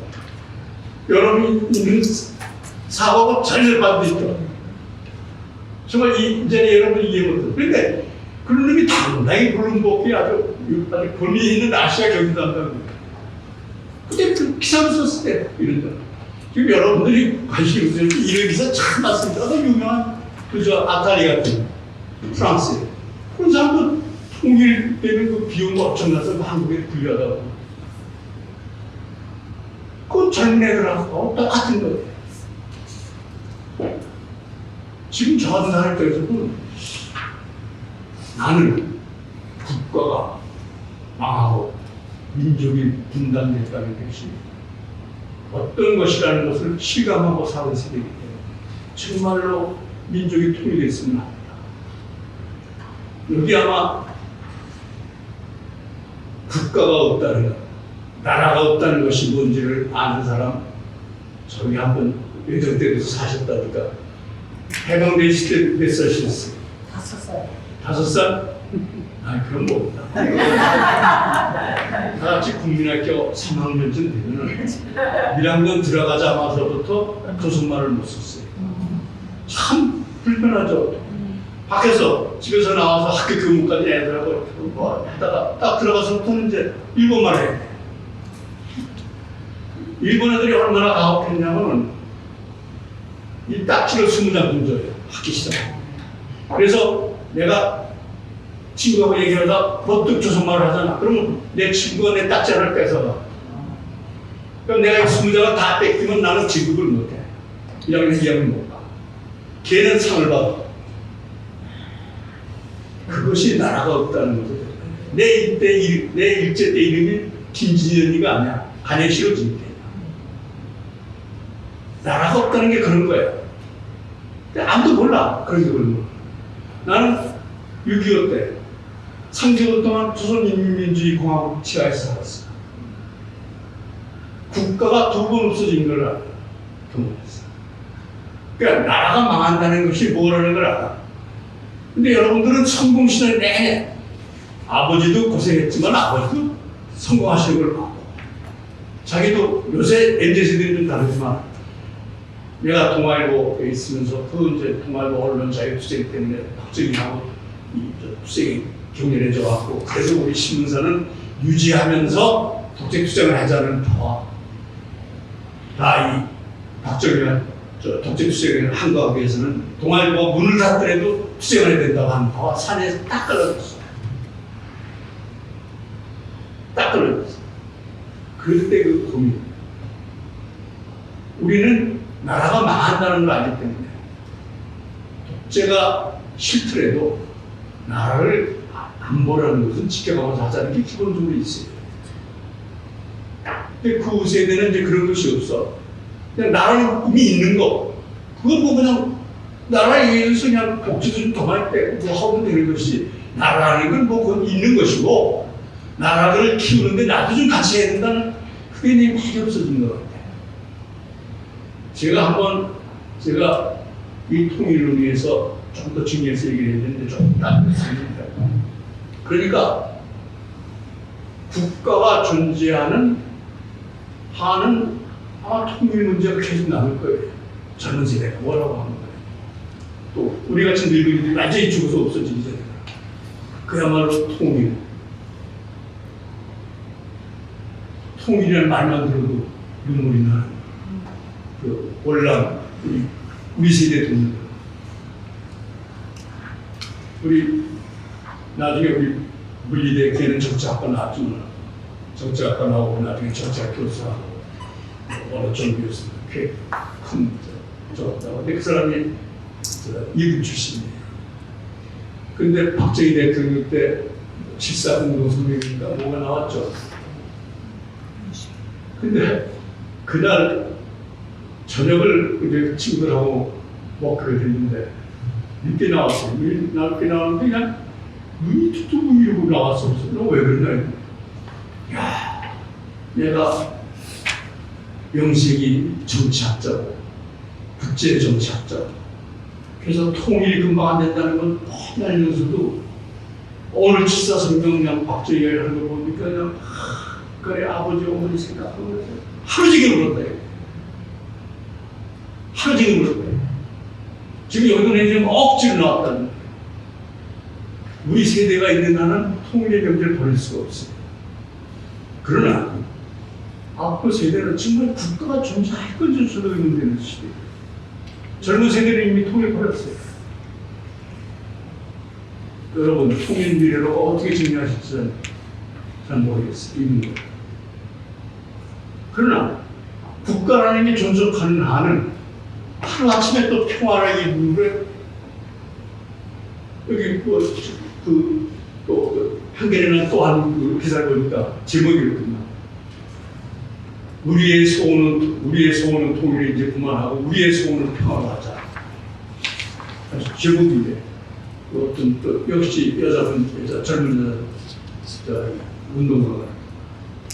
여러분이 사고가 전혀 반대있다. 정말 이제 여러분 이해 못해. 그런데 그런 놈이 당당히 블룸버그에 아주 권위 있는 아시아 경제담당. 그때 그 기사를 썼을 때 이런다. 지금 여러분들이 관심이 없어요. 이런 기사 참 많습니다. 유명한 그저 아타리 같은 프랑스에. 그런 사람도 통일되는 그 비용 엄청나서 한국에 불려다고. 그 젊은 애들하고 똑같은 거예요. 지금 저 같은 사람 입장에서는 나는 국가가 망하고 민족이 분단됐다는 것이 어떤 것이라는 것을 실감하고 사는 세대이기 때문에 정말로 민족이 통일됐으면 합니다. 여기 아마 국가가 없다는 것, 나라가 없다는 것이 뭔지를 아는 사람 저기 한번 외정댁에서 사셨다니까 해방되실 때 몇 살이셨어요? 5살. 5살? 그럼 뭐다. 다 같이 국민학교 3학년쯤 되면 1학년 들어가자마자부터 조선말을 못 썼어요. 참 불편하죠. 밖에서 집에서 나와서 학교 교무까지 애들하고 뭐 하다가 딱 들어가서부터는 이제 일본말 해요. 일본 애들이 얼마나 가혹했냐면 이 딱지를 20장 줘요. 학기 시작. 그래서 내가 친구하고 얘기하다 버뜩 조선말을 하잖아. 그러면 내 친구가 내 딱지 하나를 뺏어가. 그럼 내가 이 20장을 다 뺏기면 나는 지급을 못해. 1학년, 2학년 못 가. 걔는 상을 받아. 그것이 나라가 없다는 거죠. 내 일제 때 이름이 김진현이가 아니야. 간해시로 진대. 나라가 없다는 게 그런 거야. 아무도 몰라. 그런 게 그런 거. 나는 6.25 때 3개월 동안 조선인민주의 공화국 치하에서 살았어. 국가가 2번 없어진 걸 알아. 경험했어. 그러니까 나라가 망한다는 것이 뭐라는 걸 알아. 근데 여러분들은 성공신을 내내 아버지도 고생했지만 아버지도 성공하시는 걸 봤고 자기도 요새 MZ세대는 좀 다르지만 내가 동아일보에 있으면서 그 이제 동아일보 언론 자유투쟁 때문에 박정희하고 투쟁이 격렬해져 갖고 그래서 우리 신문사는 유지하면서 독재투쟁을 하자는 바와 다 이 박정희가 독재투쟁을 한 거하기 위해서는 동아일보가 문을 닫더라도 투쟁을 해야 된다고 하는 바와 산에서 딱 떨어졌어. 딱 떨어졌어. 그때 그 고민. 우리는 나라가 망한다는 걸 알기 때문에 독재가 싫더라도 나라를 안 보라는 것은 지켜가면서 하자는 게 기본적으로 있어요. 근데 그 세대는 이제 그런 것이 없어. 그냥 나라는 이미 있는 거. 그건 뭐 그냥 나라에 의해서 그냥 복지도 좀 더 많이 빼고 뭐 하면 되는 것이 나라라는 건 뭐 그건 있는 것이고 나라를 키우는데 나도 좀 같이 해야 된다는 그게 이제 많이 없어진 것 같아요. 제가 이 통일을 위해서 좀 더 중요해서 얘기를 했는데 좀 따뜻합니다. 그러니까 국가가 존재하는 한은 아마 통일 문제가 계속 남을 거예요. 젊은 세대가 뭐라고 하는 거예요. 또 우리 같은 늙은이들이 완전히 죽어서 없어지기 전에 그야말로 통일이라는 말만 들어도 눈물이 나는 그 올라온 우리 세대 동료들. 우리 나중에 우리 물리대 걔는 정치학과 나왔지만 정치학과 나오고 나중에 정치학 교수하고 어느 정도였습니다. 꽤큰 근데 그 사람이 이군 출신이에요. 근데 박정희 대통령 때 7.4운동 성명인가 뭐가 나왔죠. 근데 그날 저녁을 이제 친구들하고 먹기로 했는데 늦게 나왔어요. 늦게 나왔는데 그냥 눈이 툭툭 이러고 나왔어. 너 왜 그러냐? 야, 내가 영식이 정치학자고 국제 정치학자고 그래서 통일이 금방 안 된다는 건 뻔히 알면서도 오늘 7.4성명 그냥 박정희가 하는 거 보니까 그냥 그래 아버지 어머니 생각하면서 하루 종일 울었다. 하루 종일 울었다. 지금 여기는 지금 억지로 나왔다는 거예요. 우리 세대가 있는 한은 통일의 명제를 버릴 수가 없어요. 그러나 앞으로 세대는 정말 국가가 존재할 건지 수도 있는 되는 시대예요. 젊은 세대는 이미 통일 버렸어요. 여러분 통일 미래로 어떻게 정리하실지 잘 모르겠어요. 이미. 그러나 국가라는 게 존속하는 한은 하루아침에 또 평화를 이루는 여기 또 한겨레는 또한 기사를 보니까 제목이 그렇구나. 우리의 소원은 통일을 이제 그만하고 우리의 소원은 평화로 하자. 제목인데 어떤 또 역시 젊은 여자 운동가가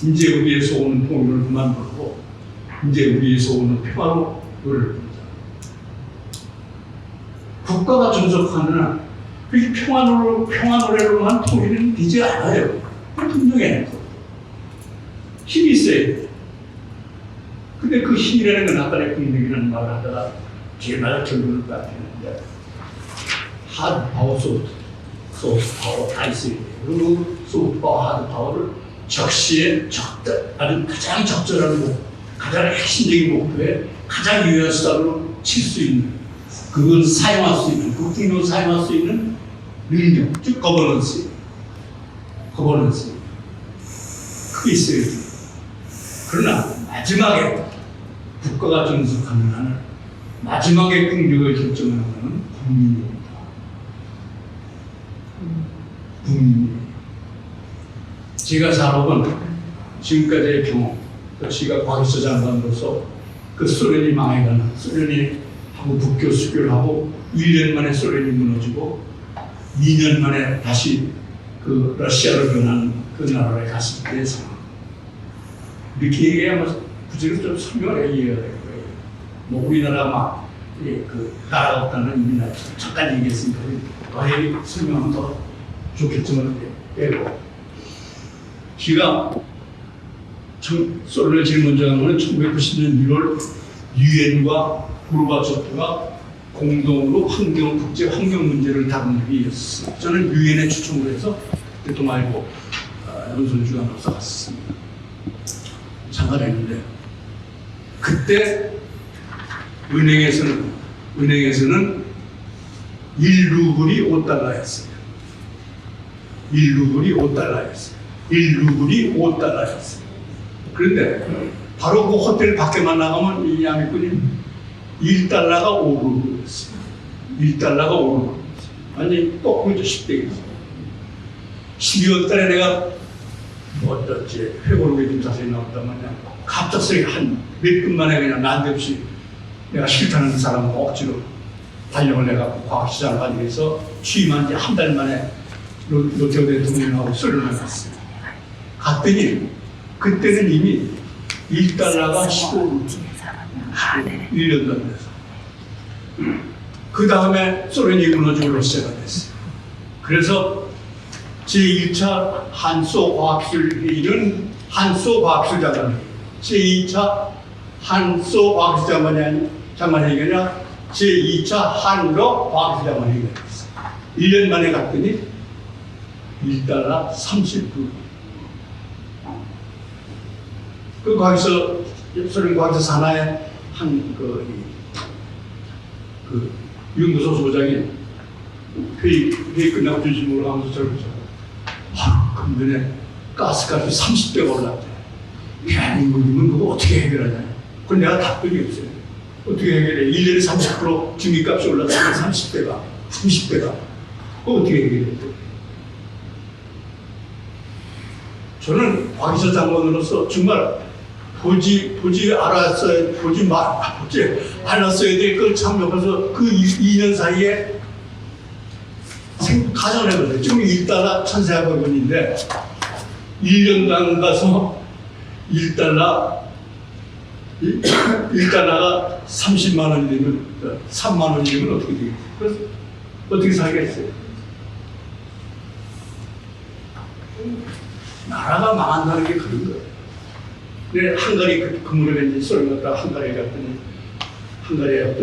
이제 우리의 소원은 통일을 그만두고 이제 우리의 소원은 평화로 노래를 부르자. 국가가 존속하는 한 그 평화 노래로만 통일은 되지 않아요. 분명해요. 힘이 있어야 돼요. 근데 그 힘이라는 건 아까 내 국력이라는 말을 하다가 제일 맞아 결론을 같았는데 하드 파워, 소프트 파워 다 있어야 돼요. 그리고 소프트 파워, 하드 파워를 적시에 아주 가장 적절한 목표, 가장 핵심적인 목표에 가장 유효한 수단으로 칠 수 있는 그걸 사용할 수 있는 국민으로 사용할 수 있는 능력, 즉 거버넌스 그게 있어야 돼요. 그러나 마지막에 국가가 존속하는 한은 마지막에 국력을 결정하는 것은 국민입니다. 국민입니다. 제가 살아본 지금까지의 경험, 제가 과기서 장관으로서 그 소련이 망해가는 소련이 하고 북교 수교를 하고 1년 만에 소련이 무너지고 2년 만에 다시 그 러시아로 변한 그 나라에 갔을 때의 상황. 이렇게 얘기하면 구체적으로 좀 설명을 이해가 될 거예요. 뭐 우리나라 막 그 나라가 없다는 의미나 잠깐 얘기했으니까 거의 설명하면 더 좋겠지만 빼고 기가 소련을 제일 먼저 한 거는 1990년 1월 유엔과 고르바초프가 공동으로 국제 환경 문제를 다루는 일이었어요. 저는 유엔에 추천을 해서 그때 말고 논설주간으로서 갔었습니다. 참가했는데 그때 은행에서는 1루블이 5달러였어요. 1루블이 5달러였어요. 1루블이 5달러였어요. 그런데 바로 그 호텔 밖에만 나가면 이 양육군이 1달러가 5루블이었어요. 1달러가 5루블이었어요. 완전히 거꾸로 10대였어요. 12월 달에 내가 어쩌지 회고록에 좀 자세히 나왔다면 갑작스레 한 몇 분 만에 그냥 난데없이 내가 싫다는 사람을 억지로 발령을 해갖고 과학시장을 가지고 해서 취임한 지 한 달 만에 노태우 대통령하고 소련을 갔어요. 갔더니 그때는 이미 1달러가 15루블 1년도 안 돼서 그 다음에 소련이 무너지고 러시아가 됐어요. 그래서 제1차 한소과학술회의는 한소과학술장관회의 제2차 한소과학술장관회의가 아니라 제2차 한러과학술장관회의가 됐어요. 1년 만에 갔더니 1달러 30불. 그 거기서 소련 과학사 산하의 한 그 연구소 소장이 회의 끝나고 주심으로 하면서 저를 보죠. 금년에 가스값이 30배가 올랐대. 대한민국이면 그거 어떻게 해결하냐. 그건 내가 답변이 없어요. 어떻게 해결해? 1년에 30% 전기값이 올랐으면 30배가. 그거 어떻게 해결해? 저는 과기서 장관으로서 정말 보지 않았어야 될 걸 참 옆에서 그 2년 사이에 가정해보세요. 지금 1달러 1,400원인데 1년도 안 가서 1달러가 30만 원이 되면 3만 원이 되면 어떻게 되겠어요? 그래서 어떻게 살겠어요? 나라가 망한다는 게 그런 거예요. 내 한가리 그 무렵에 이제 소련 갔다 한가리에 갔더니 한가리에 어떤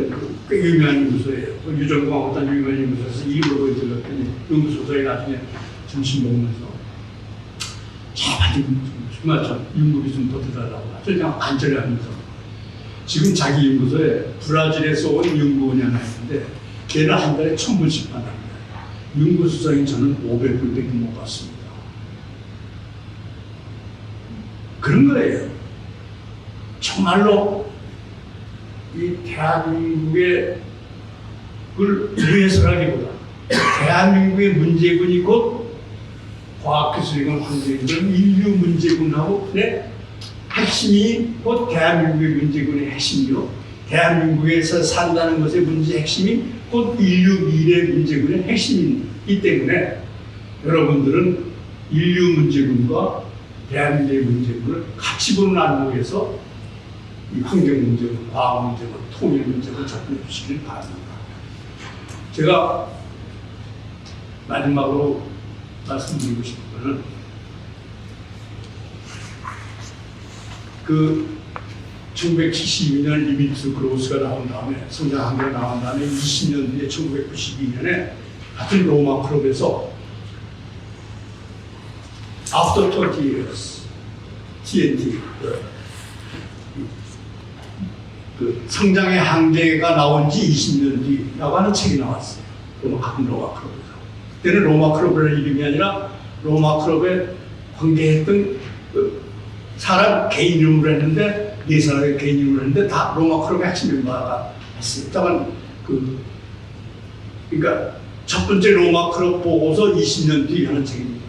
꽤 유명한 연구소예요. 유전공학 어떤 유명한 연구소에서 일부러 들렀더니 연구소에 나중에 점심 먹으면서 정말 참 연구비 좀 더 해달라고 그냥 간절히 하면서 지금 자기 연구소에 브라질에서 온 연구원이 하나 있는데 걔는 한 달에 1,000불씩 받는다. 연구소장이 저는 500불밖에 못 받습니다. 그런 거예요. 정말로 이 대한민국의 걸 위해서라기보다 대한민국의 문제군이 곧 과학기술이건 환경이건 인류 문제군하고 핵심이 곧 대한민국의 문제군의 핵심이요. 대한민국에서 산다는 것의 문제의 핵심이 곧 인류 미래 문제군의 핵심이기 때문에 여러분들은 인류 문제군과 대한민국의 문제군을 같이 보는 안목에서 이 환경 문제군, 과학 문제군, 통일 문제군 접근해 주시길 바랍니다. 제가 마지막으로 말씀드리고 싶은 것은 그 1972년 리미트 그로스가 나온 다음에 성장한계가 나온 다음에 20년 뒤에 1992년에 같은 로마 클럽에서 After 20 years TNT 그 성장의 한계가 나온 지 20년 뒤라고 하는 책이 나왔어요. 같은 로마 클럽에서. 그때는 로마 클럽이라는 이름이 아니라 로마 클럽에 관계했던 그 사람 개인 이름으로 했는데 네 사람의 개인 이름으로 했는데 다 로마 클럽의 핵심 멤버가 했어요. 다만 그러니까 첫 번째 로마 클럽 보고서 20년 뒤 하는 책입니다.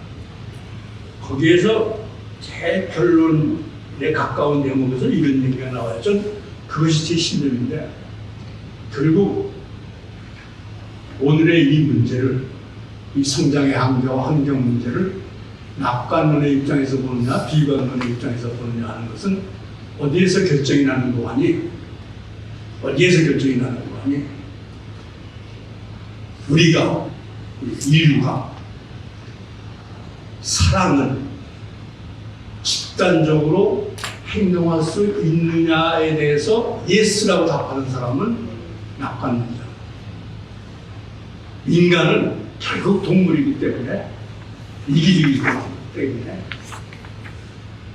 거기에서 제일 결론에 가까운 대목에서 이런 얘기가 나와요. 전 그것이 제 신념인데 결국 오늘의 이 문제를 이 성장의 한계와 환경 문제를 낙관론의 입장에서 보느냐 비관론의 입장에서 보느냐 하는 것은 어디에서 결정이 나는 거 아니? 어디에서 결정이 나는 거 하니 우리 인류가 사랑을 집단적으로 행동할 수 있느냐에 대해서 예스라고 답하는 사람은 낙관론자. 인간은 결국 동물이기 때문에, 이기주의이기 때문에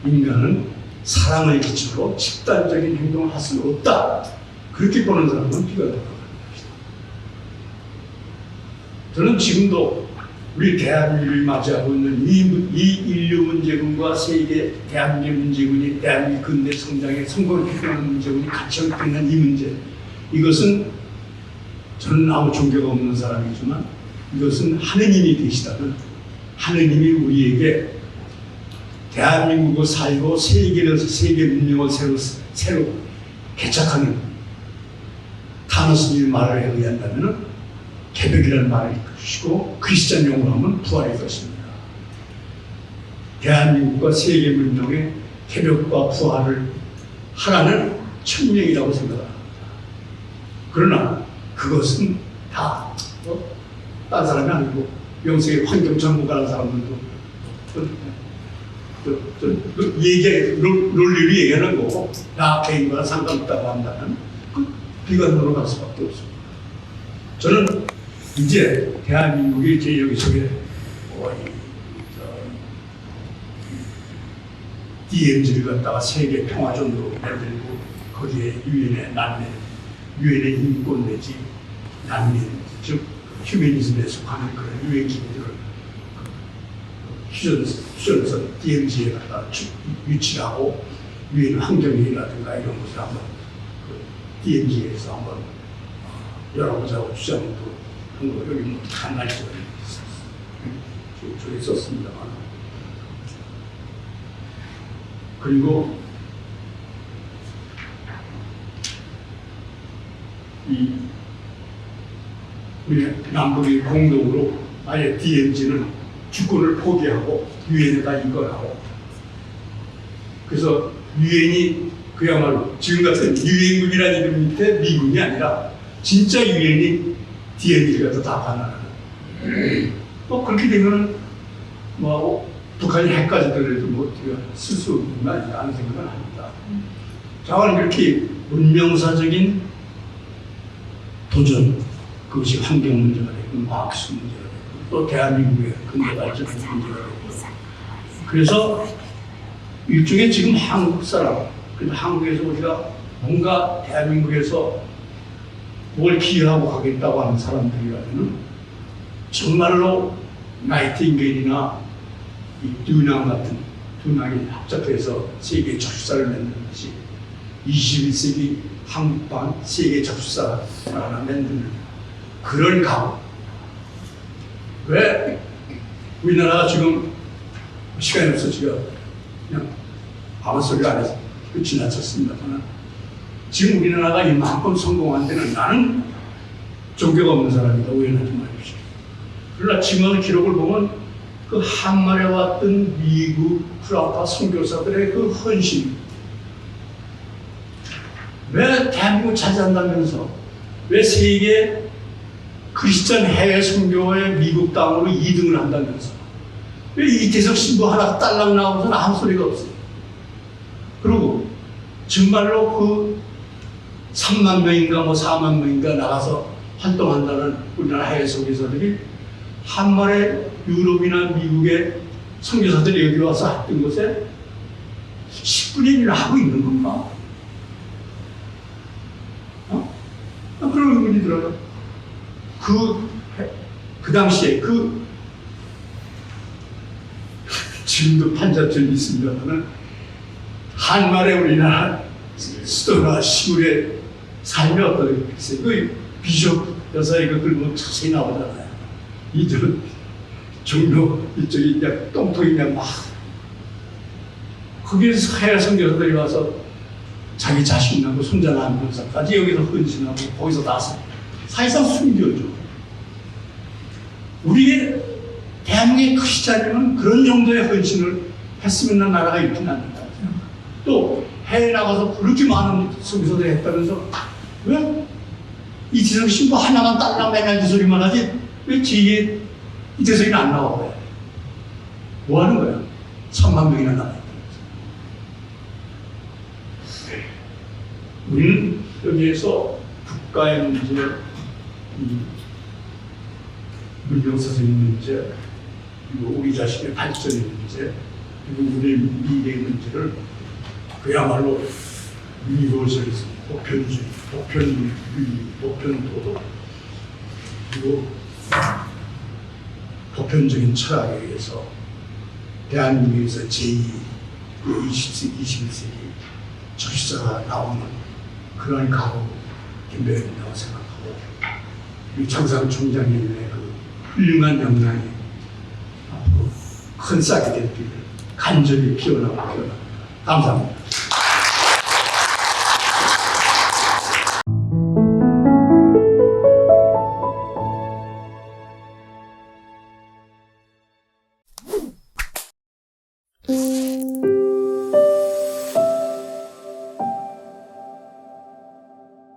인간은 사랑을 기초로 집단적인 행동을 할 수는 없다. 그렇게 보는 사람은 비관적으로 합니다. 저는 지금도 우리 대한민국을 맞이하고 있는 이 인류 문제군과 세계 대한민국 문제군이 대한민국 근대 성장의 성공을 필요하는 문제군이 같이 얽혀 있는 이 문제, 이것은 저는 아무 종교가 없는 사람이지만 이것은 하느님이 계시다면 하느님이 우리에게 대한민국을 살고 세계에서 세계 문명을 새로 개척하는 타노스님의 말을 의한다면 개벽이라는 말을 주시고 크리스찬 용어로 하면 부활일 것입니다. 대한민국과 세계 문명의 개벽과 부활을 하라는 천명이라고 생각합니다. 그러나 그것은 다 딴 사람이 아니고 영세의 환경전문가라는 사람들도 논리를 얘기하는 거고 나 개인과 상관없다고 한다면 그 비관으로 갈 수밖에 없습니다. 저는 이제 대한민국이 제 여기저기 DMZ를 갖다가 세계 평화존으로 만들고 거기에 유엔의 난민, 유엔의 인권 내지 난민, 즉 휴머니즘에 속하는 그런 유엔 기구들을 휴전선 DMZ에 갖다 유치하고 유엔 환경회의라든가 이런 것을 한번 DMZ에서 한번 열어보자고 주장도 한 거 여기 뭐 간단히 저기 썼습니다만, 그리고 우리 남북이 공동으로 아예 DMZ는 주권을 포기하고 유엔에다 이거하고, 그래서 유엔이 그야말로 지금 같은 유엔군이라는 이름 밑에 미군이 아니라 진짜 유엔이 DMZ가 다 반환하는. 그렇게 되면은 북한이 핵까지 들어도 어떻게 쓸 수 없는 거 아닌가 하는 생각은 합니다. 자원은 그렇게 문명사적인 도전, 그것이 환경 문제가 되고 과학수 문제가 되고 또 대한민국의 근대 발전 문제가 되고, 그래서 일종의 지금 한국 사람, 그래서 한국에서 우리가 뭔가 대한민국에서 뭘 기여하고 가겠다고 하는 사람들이라면 정말로 나이팅게일이나 이 듀낭 같은 듀낭이 합작해서 세계 적수사를 만드는 것이 21세기 한국판 세계 적수사를 하나 만드는 그런 각오. 왜 우리나라가 지금 시간이 없어 제가 그냥 아무 소리 안 해서 지나쳤습니다만, 지금 우리나라가 이만큼 성공한 데는 나는 종교가 없는 사람이다 오해하지 마십시오. 그러나 지금 기록을 보면 그 한말에 왔던 미국 프라파 선교사들의 그 헌신, 왜 대한민국을 차지한다면서 왜 세계 크리스천 해외 선교의 미국 땅으로 2등을 한다면서 왜 이태석 신부 하나 딸랑 나오고서는 아무 소리가 없어요. 그리고 정말로 그 3만 명인가 4만 명인가 나가서 활동한다는 우리나라 해외 선교사들이 한말에 유럽이나 미국의 선교사들이 여기 와서 했던 것에 10분의 1을 하고 있는 건가? 그런 의문이 들어요. 그 당시에 지금도 판자촌이 있습니다만 한말에 우리나라 수도나 시골의 삶이 어떠겠어요? 그 비숍 여사의 그 글은 자세히 나오잖아요. 이들 종로 이쪽이 그냥 똥통이 그냥 막 거기에서 해외 선교사들이 와서 자기 자신하고 손자 남편사까지 여기서 헌신하고 거기서 다 사실상 숨겨줘. 우리의 대한민국의 크리스찬이면 그런 정도의 헌신을 했으면 나라가 이렇게 납니다. 또 해외 나가서 그렇게 많은 선교사들이 했다면서 왜 이재석 신부 하나만 딸랑 맨날 그 소리만 하지 왜 뒤에 이재석이는 안 나와 왜? 뭐 하는 거야? 3만 명이나 나와. 우리는 여기에서 국가의 문제, 문명 선생님 문제, 그리고 우리 자신의 발전의 문제, 그리고 우리의 미래의 문제를 그야말로 유니버설리즘, 보편주의, 보편윤리, 보편도덕, 그리고 보편적인 철학에 의해서 대한민국에서 제2의 21세기 적시자가 나오는 그런 각오 겸비해야 된다고 생각하고 우리 장상 총장님의 그 훌륭한 역량이 앞으로 큰 싹이 될 길을 간절히 기원하고 감사합니다.